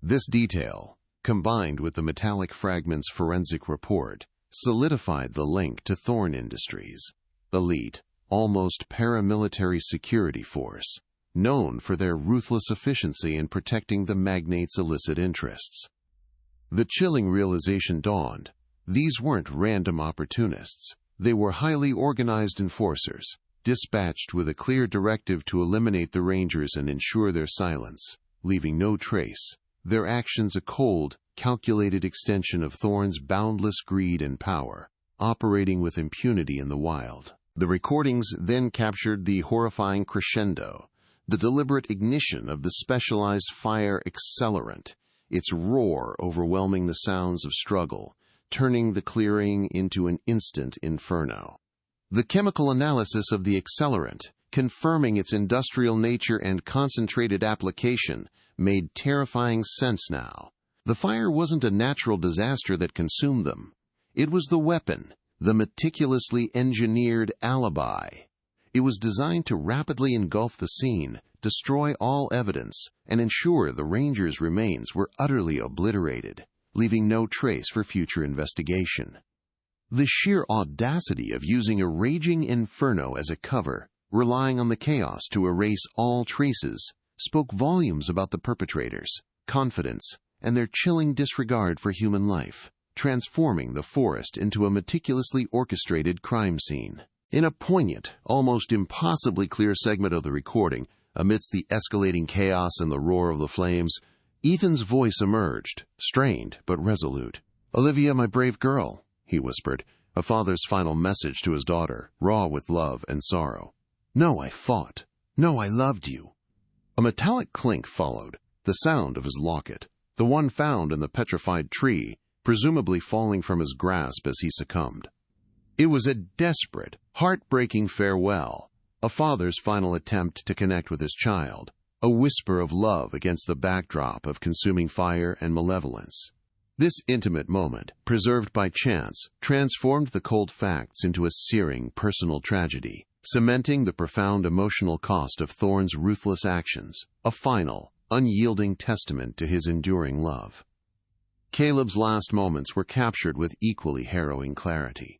This detail, combined with the metallic fragments forensic report, solidified the link to Thorne Industries, elite, almost paramilitary security force, known for their ruthless efficiency in protecting the magnate's illicit interests. The chilling realization dawned. These weren't random opportunists. They were highly organized enforcers, dispatched with a clear directive to eliminate the Rangers and ensure their silence, leaving no trace, their actions a cold, calculated extension of Thorne's boundless greed and power, operating with impunity in the wild. The recordings then captured the horrifying crescendo, the deliberate ignition of the specialized fire accelerant, its roar overwhelming the sounds of struggle, turning the clearing into an instant inferno. The chemical analysis of the accelerant, confirming its industrial nature and concentrated application, made terrifying sense now. The fire wasn't a natural disaster that consumed them. It was the weapon, the meticulously engineered alibi. It was designed to rapidly engulf the scene, destroy all evidence, and ensure the Rangers' remains were utterly obliterated, leaving no trace for future investigation. The sheer audacity of using a raging inferno as a cover, relying on the chaos to erase all traces, spoke volumes about the perpetrators, confidence, and their chilling disregard for human life, transforming the forest into a meticulously orchestrated crime scene. In a poignant, almost impossibly clear segment of the recording, amidst the escalating chaos and the roar of the flames, Ethan's voice emerged, strained but resolute. "Olivia, my brave girl," he whispered, a father's final message to his daughter, raw with love and sorrow. "No, I fought. No, I loved you." A metallic clink followed, the sound of his locket, the one found in the petrified tree, presumably falling from his grasp as he succumbed. It was a desperate, heartbreaking farewell, a father's final attempt to connect with his child, a whisper of love against the backdrop of consuming fire and malevolence. This intimate moment, preserved by chance, transformed the cold facts into a searing personal tragedy, cementing the profound emotional cost of Thorne's ruthless actions, a final, unyielding testament to his enduring love. Caleb's last moments were captured with equally harrowing clarity.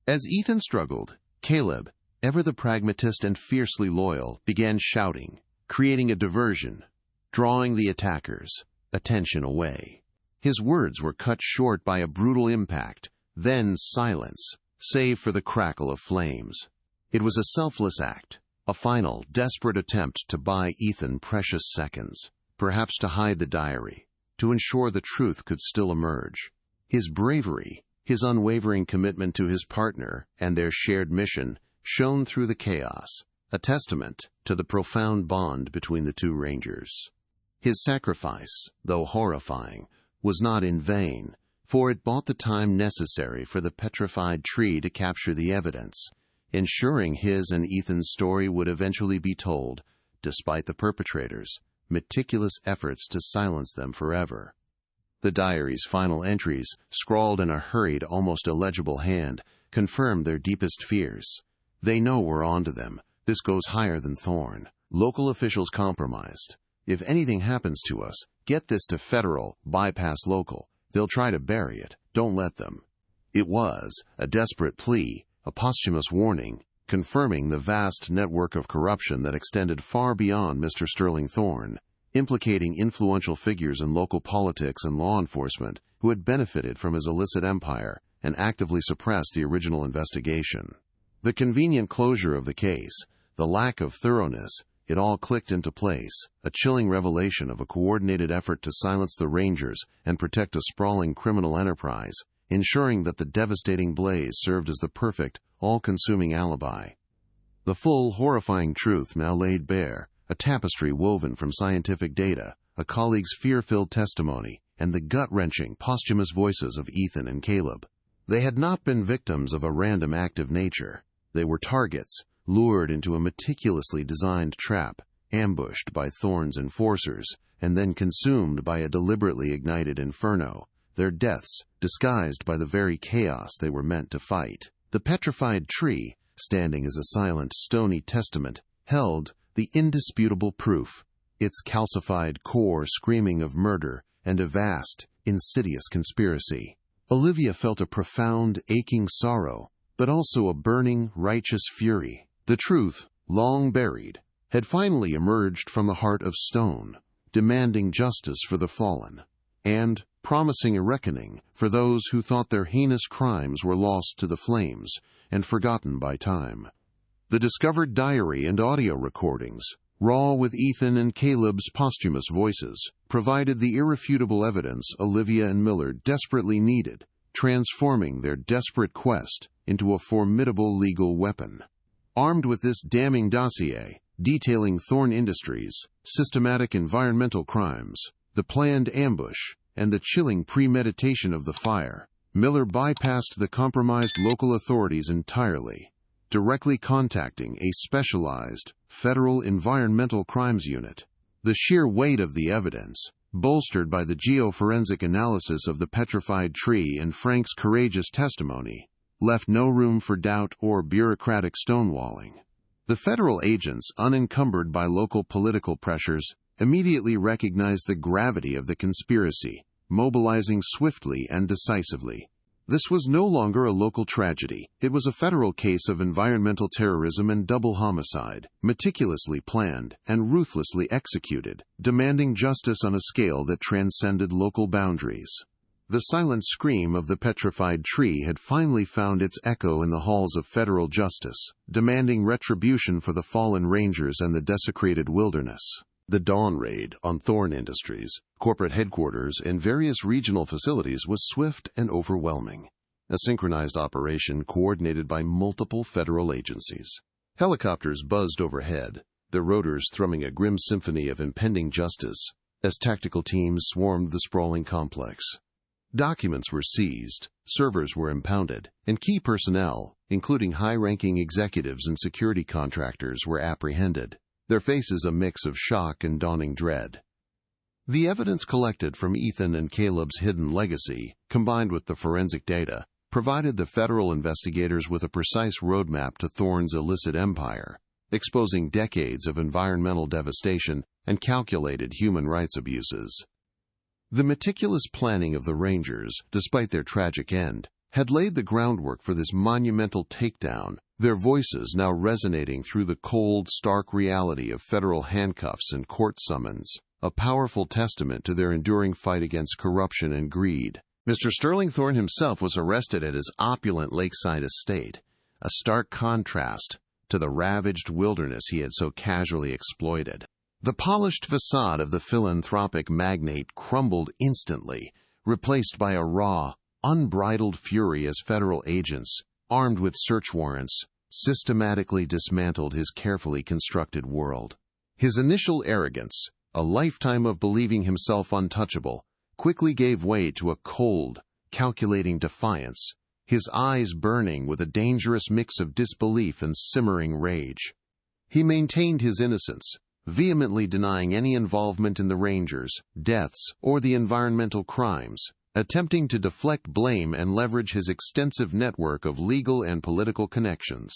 As Ethan struggled, Caleb, ever the pragmatist and fiercely loyal, began shouting, creating a diversion, drawing the attackers' attention away. His words were cut short by a brutal impact, then silence, save for the crackle of flames. It was a selfless act, a final, desperate attempt to buy Ethan precious seconds, perhaps to hide the diary, to ensure the truth could still emerge. His bravery, his unwavering commitment to his partner and their shared mission, shone through the chaos, a testament to the profound bond between the two Rangers. His sacrifice, though horrifying, was not in vain, for it bought the time necessary for the petrified tree to capture the evidence, ensuring his and Ethan's story would eventually be told, despite the perpetrators' meticulous efforts to silence them forever. The diary's final entries, scrawled in a hurried, almost illegible hand, confirmed their deepest fears. "They know we're onto them. This goes higher than Thorne. Local officials compromised. If anything happens to us, get this to federal, bypass local. They'll try to bury it. Don't let them." It was a desperate plea, a posthumous warning, confirming the vast network of corruption that extended far beyond Mr. Sterling Thorne, implicating influential figures in local politics and law enforcement who had benefited from his illicit empire and actively suppressed the original investigation. The convenient closure of the case, the lack of thoroughness, it all clicked into place, a chilling revelation of a coordinated effort to silence the Rangers and protect a sprawling criminal enterprise, ensuring that the devastating blaze served as the perfect, all-consuming alibi. The full, horrifying truth now laid bare, a tapestry woven from scientific data, a colleague's fear-filled testimony, and the gut-wrenching, posthumous voices of Ethan and Caleb. They had not been victims of a random act of nature. They were targets, lured into a meticulously designed trap, ambushed by Thorne's enforcers, and then consumed by a deliberately ignited inferno, their deaths disguised by the very chaos they were meant to fight. The petrified tree, standing as a silent, stony testament, held the indisputable proof, its calcified core screaming of murder and a vast, insidious conspiracy. Olivia felt a profound, aching sorrow, but also a burning, righteous fury. The truth, long buried, had finally emerged from the heart of stone, demanding justice for the fallen, and promising a reckoning for those who thought their heinous crimes were lost to the flames and forgotten by time. The discovered diary and audio recordings, raw with Ethan and Caleb's posthumous voices, provided the irrefutable evidence Olivia and Miller desperately needed, transforming their desperate quest into a formidable legal weapon. Armed with this damning dossier, detailing Thorne Industries' systematic environmental crimes, the planned ambush, and the chilling premeditation of the fire, Miller bypassed the compromised local authorities entirely, directly contacting a specialized federal environmental crimes unit. The sheer weight of the evidence, bolstered by the geoforensic analysis of the petrified tree and Frank's courageous testimony, left no room for doubt or bureaucratic stonewalling. The federal agents, unencumbered by local political pressures, immediately recognized the gravity of the conspiracy, mobilizing swiftly and decisively. This was no longer a local tragedy. It was a federal case of environmental terrorism and double homicide, meticulously planned and ruthlessly executed, demanding justice on a scale that transcended local boundaries. The silent scream of the petrified tree had finally found its echo in the halls of federal justice, demanding retribution for the fallen Rangers and the desecrated wilderness. The dawn raid on Thorne Industries, corporate headquarters, and various regional facilities was swift and overwhelming. A synchronized operation coordinated by multiple federal agencies. Helicopters buzzed overhead, their rotors thrumming a grim symphony of impending justice, as tactical teams swarmed the sprawling complex. Documents were seized, servers were impounded, and key personnel, including high-ranking executives and security contractors, were apprehended, their faces a mix of shock and dawning dread. The evidence collected from Ethan and Caleb's hidden legacy, combined with the forensic data, provided the federal investigators with a precise roadmap to Thorne's illicit empire, exposing decades of environmental devastation and calculated human rights abuses. The meticulous planning of the Rangers, despite their tragic end, had laid the groundwork for this monumental takedown, their voices now resonating through the cold, stark reality of federal handcuffs and court summons, a powerful testament to their enduring fight against corruption and greed. Mr. Sterling Thorne himself was arrested at his opulent lakeside estate, a stark contrast to the ravaged wilderness he had so casually exploited. The polished facade of the philanthropic magnate crumbled instantly, replaced by a raw, unbridled fury as federal agents, armed with search warrants, systematically dismantled his carefully constructed world. His initial arrogance, a lifetime of believing himself untouchable, quickly gave way to a cold, calculating defiance, his eyes burning with a dangerous mix of disbelief and simmering rage. He maintained his innocence, vehemently denying any involvement in the Rangers, deaths, or the environmental crimes, attempting to deflect blame and leverage his extensive network of legal and political connections.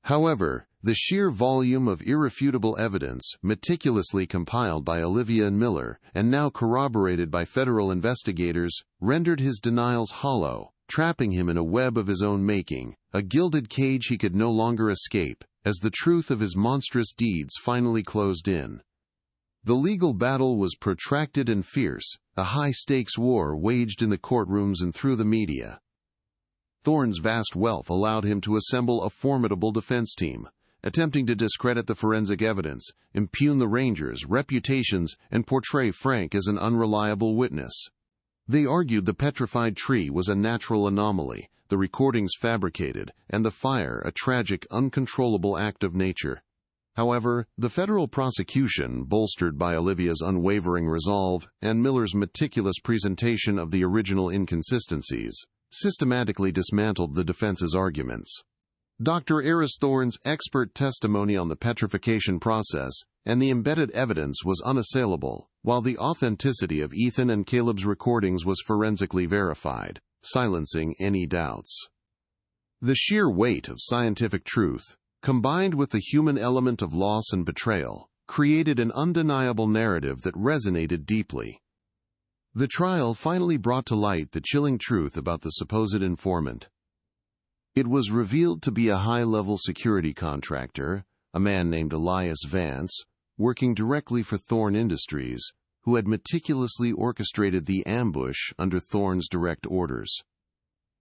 However, the sheer volume of irrefutable evidence, meticulously compiled by Olivia and Miller, and now corroborated by federal investigators, rendered his denials hollow, trapping him in a web of his own making, a gilded cage he could no longer escape, as the truth of his monstrous deeds finally closed in. The legal battle was protracted and fierce, a high-stakes war waged in the courtrooms and through the media. Thorne's vast wealth allowed him to assemble a formidable defense team, attempting to discredit the forensic evidence, impugn the Rangers' reputations, and portray Frank as an unreliable witness. They argued the petrified tree was a natural anomaly, the recordings fabricated, and the fire a tragic, uncontrollable act of nature. However, the federal prosecution, bolstered by Olivia's unwavering resolve and Miller's meticulous presentation of the original inconsistencies, systematically dismantled the defense's arguments. Dr. Eris Thorne's expert testimony on the petrification process and the embedded evidence was unassailable, while the authenticity of Ethan and Caleb's recordings was forensically verified, silencing any doubts. The sheer weight of scientific truth, combined with the human element of loss and betrayal, created an undeniable narrative that resonated deeply. The trial finally brought to light the chilling truth about the supposed informant. It was revealed to be a high-level security contractor, a man named Elias Vance, working directly for Thorne Industries, who had meticulously orchestrated the ambush under Thorne's direct orders.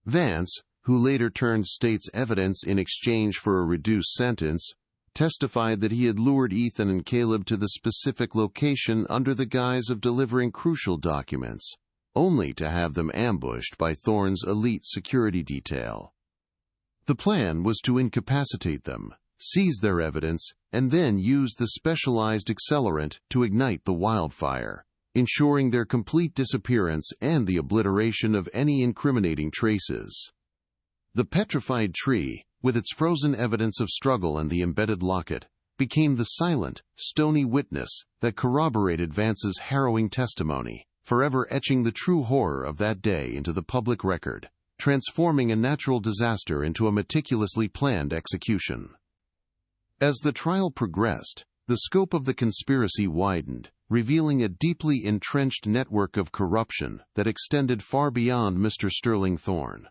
Vance, who later turned state's evidence in exchange for a reduced sentence, testified that he had lured Ethan and Caleb to the specific location under the guise of delivering crucial documents, only to have them ambushed by Thorne's elite security detail. The plan was to incapacitate them, seize their evidence, and then use the specialized accelerant to ignite the wildfire, ensuring their complete disappearance and the obliteration of any incriminating traces. The petrified tree, with its frozen evidence of struggle and the embedded locket, became the silent, stony witness that corroborated Vance's harrowing testimony, forever etching the true horror of that day into the public record, transforming a natural disaster into a meticulously planned execution. As the trial progressed, the scope of the conspiracy widened, revealing a deeply entrenched network of corruption that extended far beyond Mr. Sterling Thorne.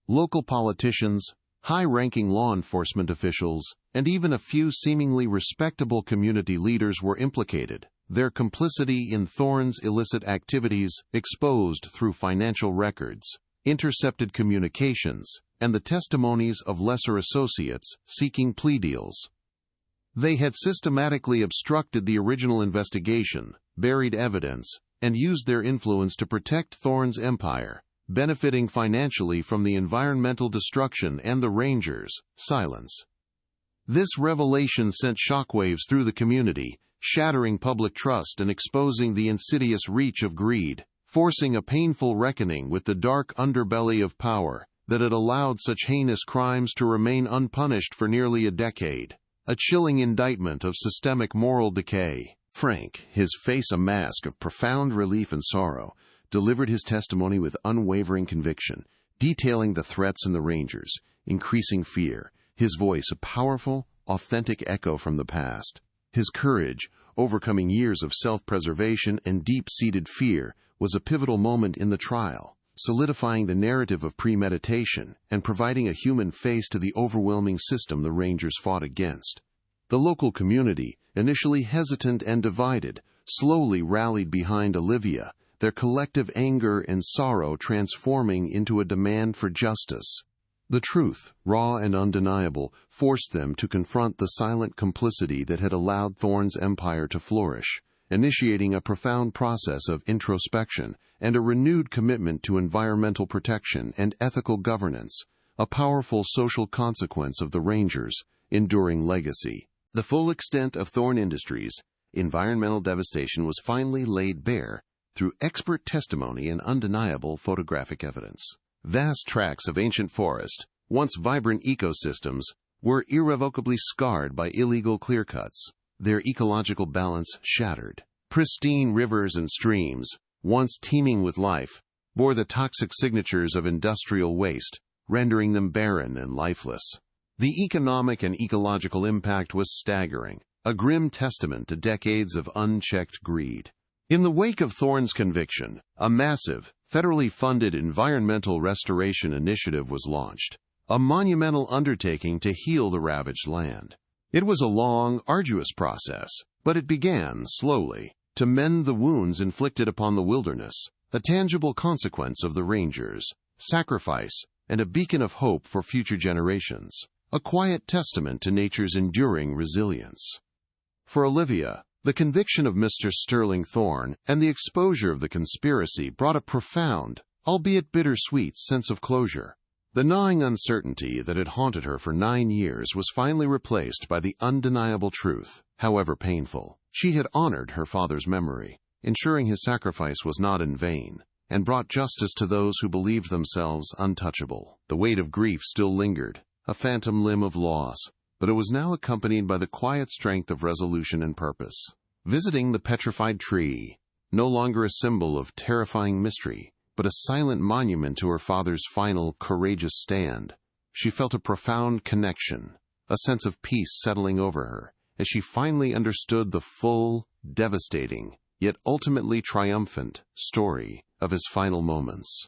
Local politicians, high-ranking law enforcement officials, and even a few seemingly respectable community leaders were implicated, their complicity in Thorne's illicit activities exposed through financial records, intercepted communications, and the testimonies of lesser associates seeking plea deals. They had systematically obstructed the original investigation, buried evidence, and used their influence to protect Thorne's empire, benefiting financially from the environmental destruction and the Rangers' silence. This revelation sent shockwaves through the community, shattering public trust and exposing the insidious reach of greed, forcing a painful reckoning with the dark underbelly of power that had allowed such heinous crimes to remain unpunished for nearly a decade, a chilling indictment of systemic moral decay. Frank, his face a mask of profound relief and sorrow, delivered his testimony with unwavering conviction, detailing the threats in the Rangers, increasing fear, his voice a powerful, authentic echo from the past. His courage, overcoming years of self-preservation and deep-seated fear, was a pivotal moment in the trial, solidifying the narrative of premeditation and providing a human face to the overwhelming system the Rangers fought against. The local community, initially hesitant and divided, slowly rallied behind Olivia, their collective anger and sorrow transforming into a demand for justice. The truth, raw and undeniable, forced them to confront the silent complicity that had allowed Thorne's empire to flourish, initiating a profound process of introspection and a renewed commitment to environmental protection and ethical governance, a powerful social consequence of the Rangers' enduring legacy. The full extent of Thorne Industries' environmental devastation was finally laid bare through expert testimony and undeniable photographic evidence. Vast tracts of ancient forest, once vibrant ecosystems, were irrevocably scarred by illegal clear-cuts, their ecological balance shattered. Pristine rivers and streams, once teeming with life, bore the toxic signatures of industrial waste, rendering them barren and lifeless. The economic and ecological impact was staggering, a grim testament to decades of unchecked greed. In the wake of Thorne's conviction, a massive, federally funded environmental restoration initiative was launched, a monumental undertaking to heal the ravaged land. It was a long, arduous process, but it began slowly to mend the wounds inflicted upon the wilderness, a tangible consequence of the Rangers' sacrifice and a beacon of hope for future generations. a quiet testament to nature's enduring resilience. For Olivia, the conviction of Mr. Sterling Thorne and the exposure of the conspiracy brought a profound, albeit bittersweet, sense of closure. The gnawing uncertainty that had haunted her for 9 years was finally replaced by the undeniable truth, however painful. She had honored her father's memory, ensuring his sacrifice was not in vain, and brought justice to those who believed themselves untouchable. The weight of grief still lingered, a phantom limb of loss, but it was now accompanied by the quiet strength of resolution and purpose. Visiting the petrified tree, no longer a symbol of terrifying mystery, but a silent monument to her father's final, courageous stand, she felt a profound connection, a sense of peace settling over her, as she finally understood the full, devastating, yet ultimately triumphant, story of his final moments.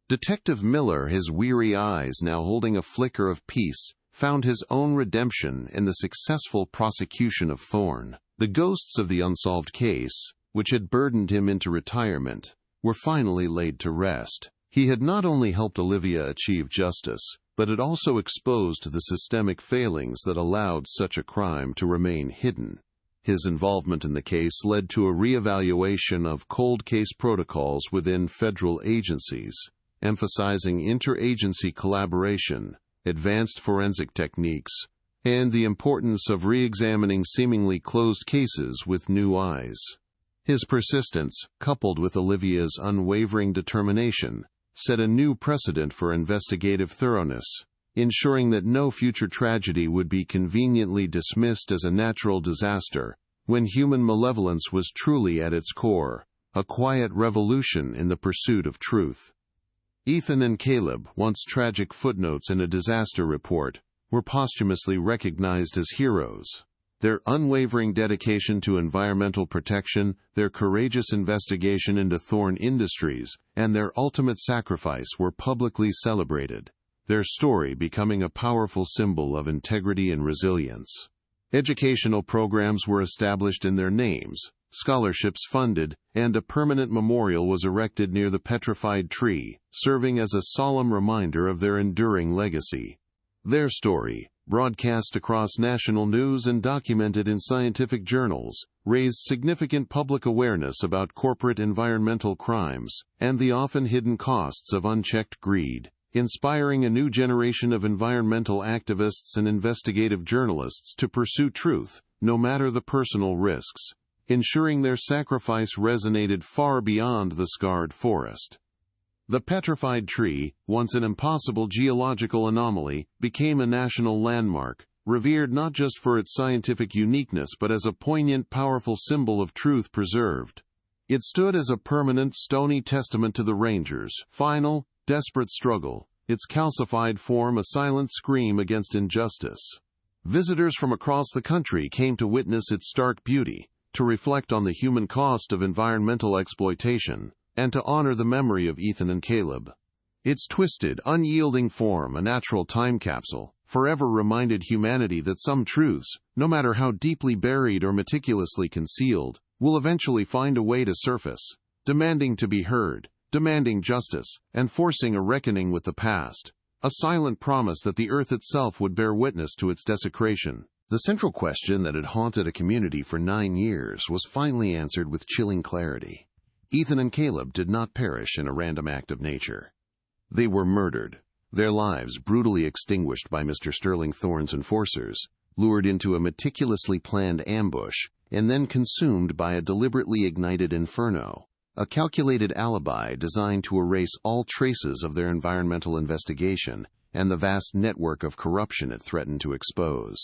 Detective Miller, his weary eyes now holding a flicker of peace, found his own redemption in the successful prosecution of Thorne. The ghosts of the unsolved case, which had burdened him into retirement, were finally laid to rest. He had not only helped Olivia achieve justice, but had also exposed the systemic failings that allowed such a crime to remain hidden. His involvement in the case led to a reevaluation of cold case protocols within federal agencies, emphasizing interagency collaboration, advanced forensic techniques, and the importance of re-examining seemingly closed cases with new eyes. His persistence, coupled with Olivia's unwavering determination, set a new precedent for investigative thoroughness, ensuring that no future tragedy would be conveniently dismissed as a natural disaster, when human malevolence was truly at its core, a quiet revolution in the pursuit of truth. Ethan and Caleb, once tragic footnotes in a disaster report, were posthumously recognized as heroes. Their unwavering dedication to environmental protection, their courageous investigation into Thorne Industries, and their ultimate sacrifice were publicly celebrated, their story becoming a powerful symbol of integrity and resilience. Educational programs were established in their names, scholarships funded, and a permanent memorial was erected near the petrified tree, serving as a solemn reminder of their enduring legacy. Their story, broadcast across national news and documented in scientific journals, raised significant public awareness about corporate environmental crimes and the often hidden costs of unchecked greed, inspiring a new generation of environmental activists and investigative journalists to pursue truth, no matter the personal risks, ensuring their sacrifice resonated far beyond the scarred forest. The petrified tree, once an impossible geological anomaly, became a national landmark, revered not just for its scientific uniqueness but as a poignant, powerful symbol of truth preserved. It stood as a permanent, stony testament to the Rangers' final, desperate struggle, its calcified form a silent scream against injustice. Visitors from across the country came to witness its stark beauty, to reflect on the human cost of environmental exploitation, and to honor the memory of Ethan and Caleb. Its twisted, unyielding form, a natural time capsule, forever reminded humanity that some truths, no matter how deeply buried or meticulously concealed, will eventually find a way to surface, demanding to be heard, demanding justice, and forcing a reckoning with the past, a silent promise that the earth itself would bear witness to its desecration. The central question that had haunted a community for 9 years was finally answered with chilling clarity. Ethan and Caleb did not perish in a random act of nature. They were murdered, their lives brutally extinguished by Mr. Sterling Thorne's enforcers, lured into a meticulously planned ambush, and then consumed by a deliberately ignited inferno, a calculated alibi designed to erase all traces of their environmental investigation and the vast network of corruption it threatened to expose.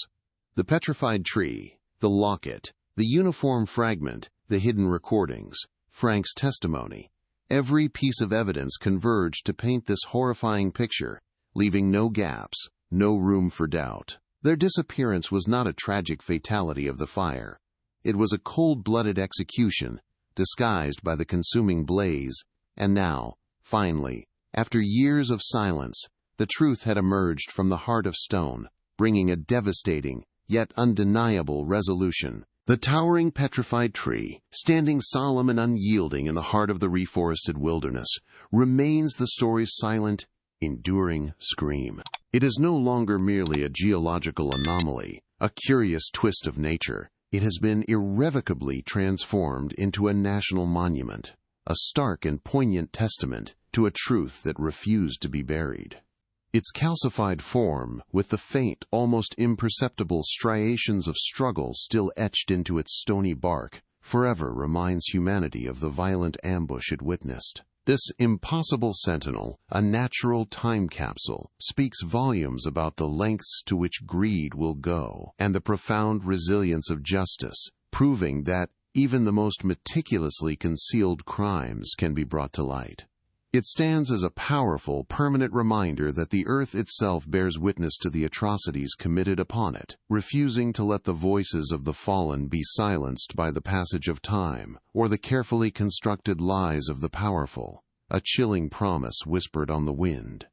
The petrified tree, the locket, the uniform fragment, the hidden recordings, Frank's testimony, every piece of evidence converged to paint this horrifying picture, leaving no gaps, no room for doubt. Their disappearance was not a tragic fatality of the fire. It was a cold-blooded execution, disguised by the consuming blaze, and now, finally, after years of silence, the truth had emerged from the heart of stone, bringing a devastating, yet undeniable resolution. The towering petrified tree, standing solemn and unyielding in the heart of the reforested wilderness, remains the story's silent, enduring scream. It is no longer merely a geological anomaly, a curious twist of nature. It has been irrevocably transformed into a national monument, a stark and poignant testament to a truth that refused to be buried. Its calcified form, with the faint, almost imperceptible striations of struggle still etched into its stony bark, forever reminds humanity of the violent ambush it witnessed. This impossible sentinel, a natural time capsule, speaks volumes about the lengths to which greed will go and the profound resilience of justice, proving that even the most meticulously concealed crimes can be brought to light. It stands as a powerful, permanent reminder that the earth itself bears witness to the atrocities committed upon it, refusing to let the voices of the fallen be silenced by the passage of time or the carefully constructed lies of the powerful, a chilling promise whispered on the wind.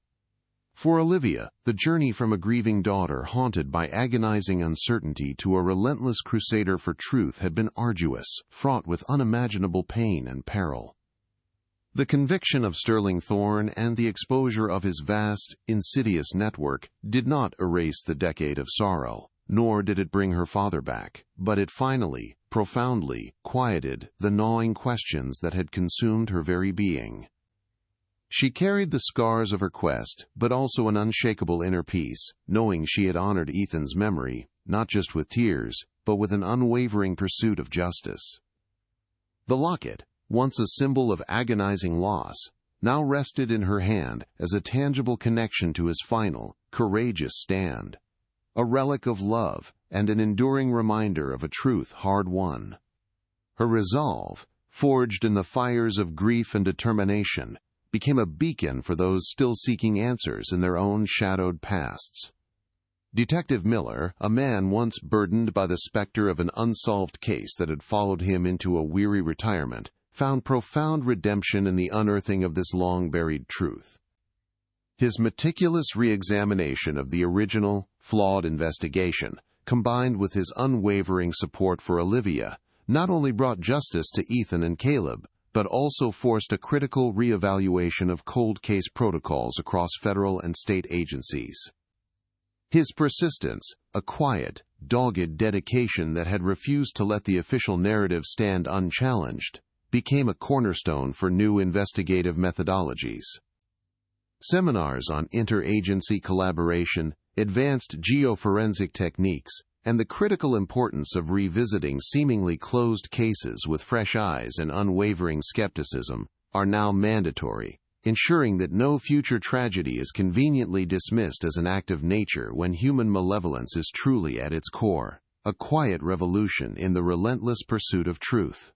For Olivia, the journey from a grieving daughter haunted by agonizing uncertainty to a relentless crusader for truth had been arduous, fraught with unimaginable pain and peril. The conviction of Sterling Thorne and the exposure of his vast, insidious network did not erase the decade of sorrow, nor did it bring her father back, but it finally, profoundly, quieted the gnawing questions that had consumed her very being. She carried the scars of her quest, but also an unshakable inner peace, knowing she had honored Ethan's memory, not just with tears, but with an unwavering pursuit of justice. The locket, once a symbol of agonizing loss, now rested in her hand as a tangible connection to his final, courageous stand, a relic of love and an enduring reminder of a truth hard won. Her resolve, forged in the fires of grief and determination, became a beacon for those still seeking answers in their own shadowed pasts. Detective Miller, a man once burdened by the specter of an unsolved case that had followed him into a weary retirement, found profound redemption in the unearthing of this long-buried truth. His meticulous re-examination of the original, flawed investigation, combined with his unwavering support for Olivia, not only brought justice to Ethan and Caleb, but also forced a critical re-evaluation of cold case protocols across federal and state agencies. His persistence, a quiet, dogged dedication that had refused to let the official narrative stand unchallenged, became a cornerstone for new investigative methodologies. Seminars on interagency collaboration, advanced geoforensic techniques, and the critical importance of revisiting seemingly closed cases with fresh eyes and unwavering skepticism are now mandatory, ensuring that no future tragedy is conveniently dismissed as an act of nature when human malevolence is truly at its core, a quiet revolution in the relentless pursuit of truth.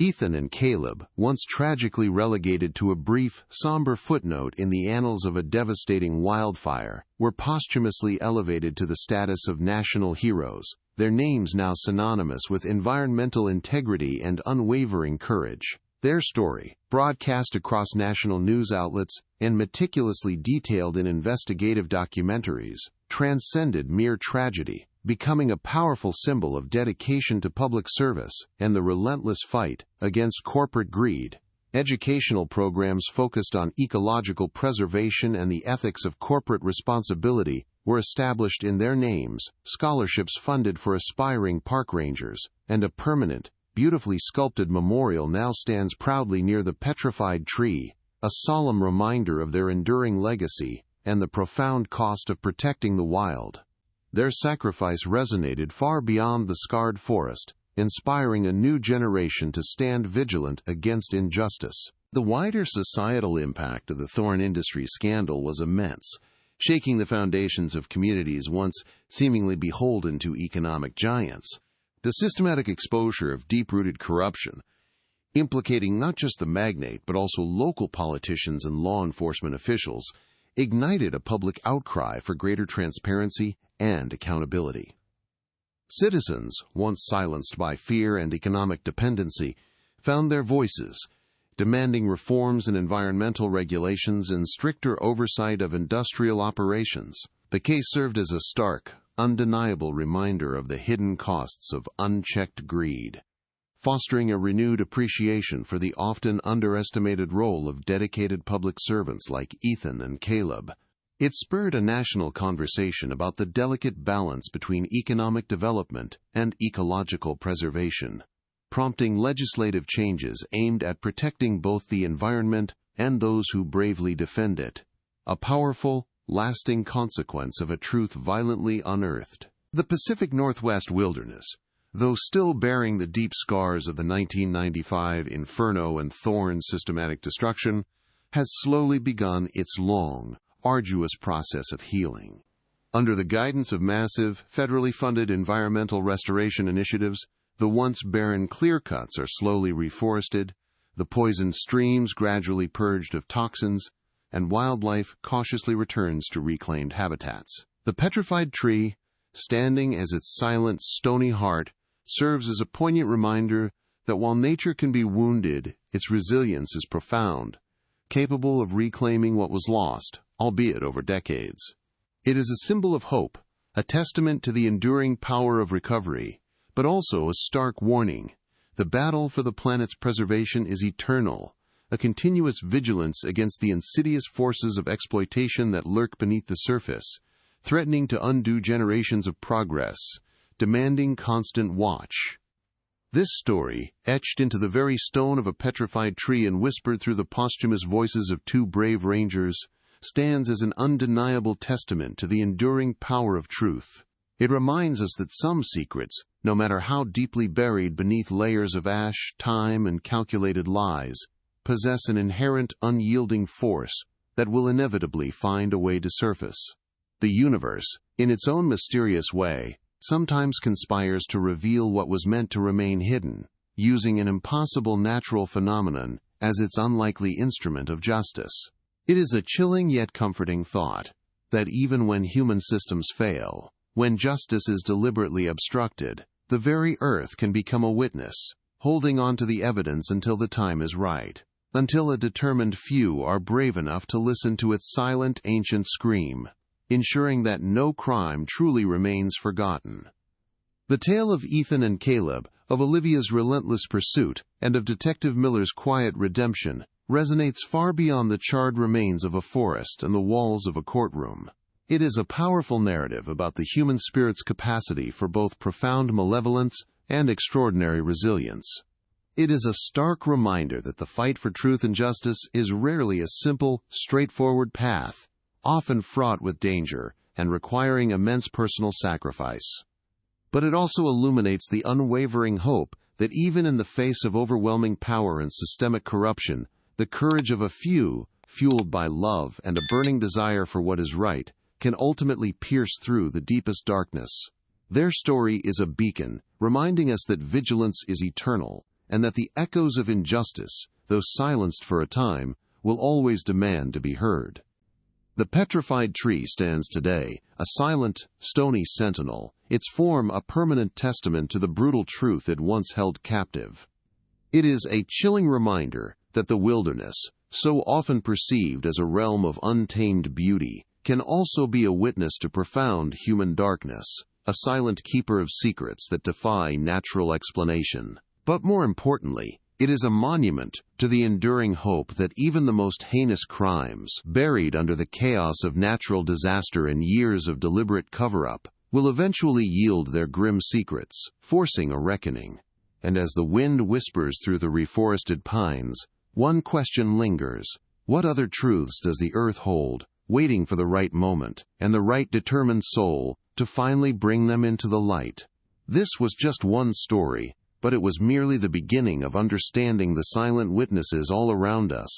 Ethan and Caleb, once tragically relegated to a brief, somber footnote in the annals of a devastating wildfire, were posthumously elevated to the status of national heroes, their names now synonymous with environmental integrity and unwavering courage. Their story, broadcast across national news outlets and meticulously detailed in investigative documentaries, transcended mere tragedy, becoming a powerful symbol of dedication to public service and the relentless fight against corporate greed. Educational programs focused on ecological preservation and the ethics of corporate responsibility were established in their names, scholarships funded for aspiring park rangers, and a permanent, beautifully sculpted memorial now stands proudly near the Petrified tree, a solemn reminder of their enduring legacy and the profound cost of protecting the wild. Their sacrifice resonated far beyond the scarred forest, inspiring a new generation to stand vigilant against injustice. The wider societal impact of the Thorne Industries scandal was immense, shaking the foundations of communities once seemingly beholden to economic giants. The systematic exposure of deep-rooted corruption, implicating not just the magnate but also local politicians and law enforcement officials, ignited a public outcry for greater transparency and accountability. Citizens, once silenced by fear and economic dependency, found their voices, demanding reforms in environmental regulations and stricter oversight of industrial operations. The case served as a stark, undeniable reminder of the hidden costs of unchecked greed, fostering a renewed appreciation for the often underestimated role of dedicated public servants like Ethan and Caleb. It spurred a national conversation about the delicate balance between economic development and ecological preservation, prompting legislative changes aimed at protecting both the environment and those who bravely defend it. A powerful, lasting consequence of a truth violently unearthed. The Pacific Northwest wilderness, though still bearing the deep scars of the 1995 Inferno and Thorn systematic destruction, has slowly begun its long, arduous process of healing. Under the guidance of massive, federally funded environmental restoration initiatives, the once barren clear-cuts are slowly reforested, the poisoned streams gradually purged of toxins, and wildlife cautiously returns to reclaimed habitats. The petrified tree, standing as its silent, stony heart, serves as a poignant reminder that while nature can be wounded, its resilience is profound, capable of reclaiming what was lost, albeit over decades. It is a symbol of hope, a testament to the enduring power of recovery, but also a stark warning. The battle for the planet's preservation is eternal, a continuous vigilance against the insidious forces of exploitation that lurk beneath the surface, threatening to undo generations of progress, demanding constant watch. This story, etched into the very stone of a petrified tree and whispered through the posthumous voices of two brave rangers, stands as an undeniable testament to the enduring power of truth. It reminds us that some secrets, no matter how deeply buried beneath layers of ash, time, and calculated lies, possess an inherent unyielding force that will inevitably find a way to surface. The universe, in its own mysterious way, sometimes conspires to reveal what was meant to remain hidden, using an impossible natural phenomenon as its unlikely instrument of justice. It is a chilling yet comforting thought that even when human systems fail, when justice is deliberately obstructed, the very earth can become a witness, holding on to the evidence until the time is right, until a determined few are brave enough to listen to its silent ancient scream, ensuring that no crime truly remains forgotten. The tale of Ethan and Caleb, of Olivia's relentless pursuit, and of Detective Miller's quiet redemption resonates far beyond the charred remains of a forest and the walls of a courtroom. It is a powerful narrative about the human spirit's capacity for both profound malevolence and extraordinary resilience. It is a stark reminder that the fight for truth and justice is rarely a simple, straightforward path, often fraught with danger and requiring immense personal sacrifice. But it also illuminates the unwavering hope that even in the face of overwhelming power and systemic corruption, the courage of a few, fueled by love and a burning desire for what is right, can ultimately pierce through the deepest darkness. Their story is a beacon, reminding us that vigilance is eternal, and that the echoes of injustice, though silenced for a time, will always demand to be heard. The petrified tree stands today, a silent, stony sentinel, its form a permanent testament to the brutal truth it once held captive. It is a chilling reminder that the wilderness, so often perceived as a realm of untamed beauty, can also be a witness to profound human darkness, a silent keeper of secrets that defy natural explanation. But more importantly, it is a monument to the enduring hope that even the most heinous crimes, buried under the chaos of natural disaster and years of deliberate cover-up, will eventually yield their grim secrets, forcing a reckoning. And as the wind whispers through the reforested pines, one question lingers: what other truths does the earth hold, waiting for the right moment, and the right determined soul, to finally bring them into the light? This was just one story, but it was merely the beginning of understanding the silent witnesses all around us,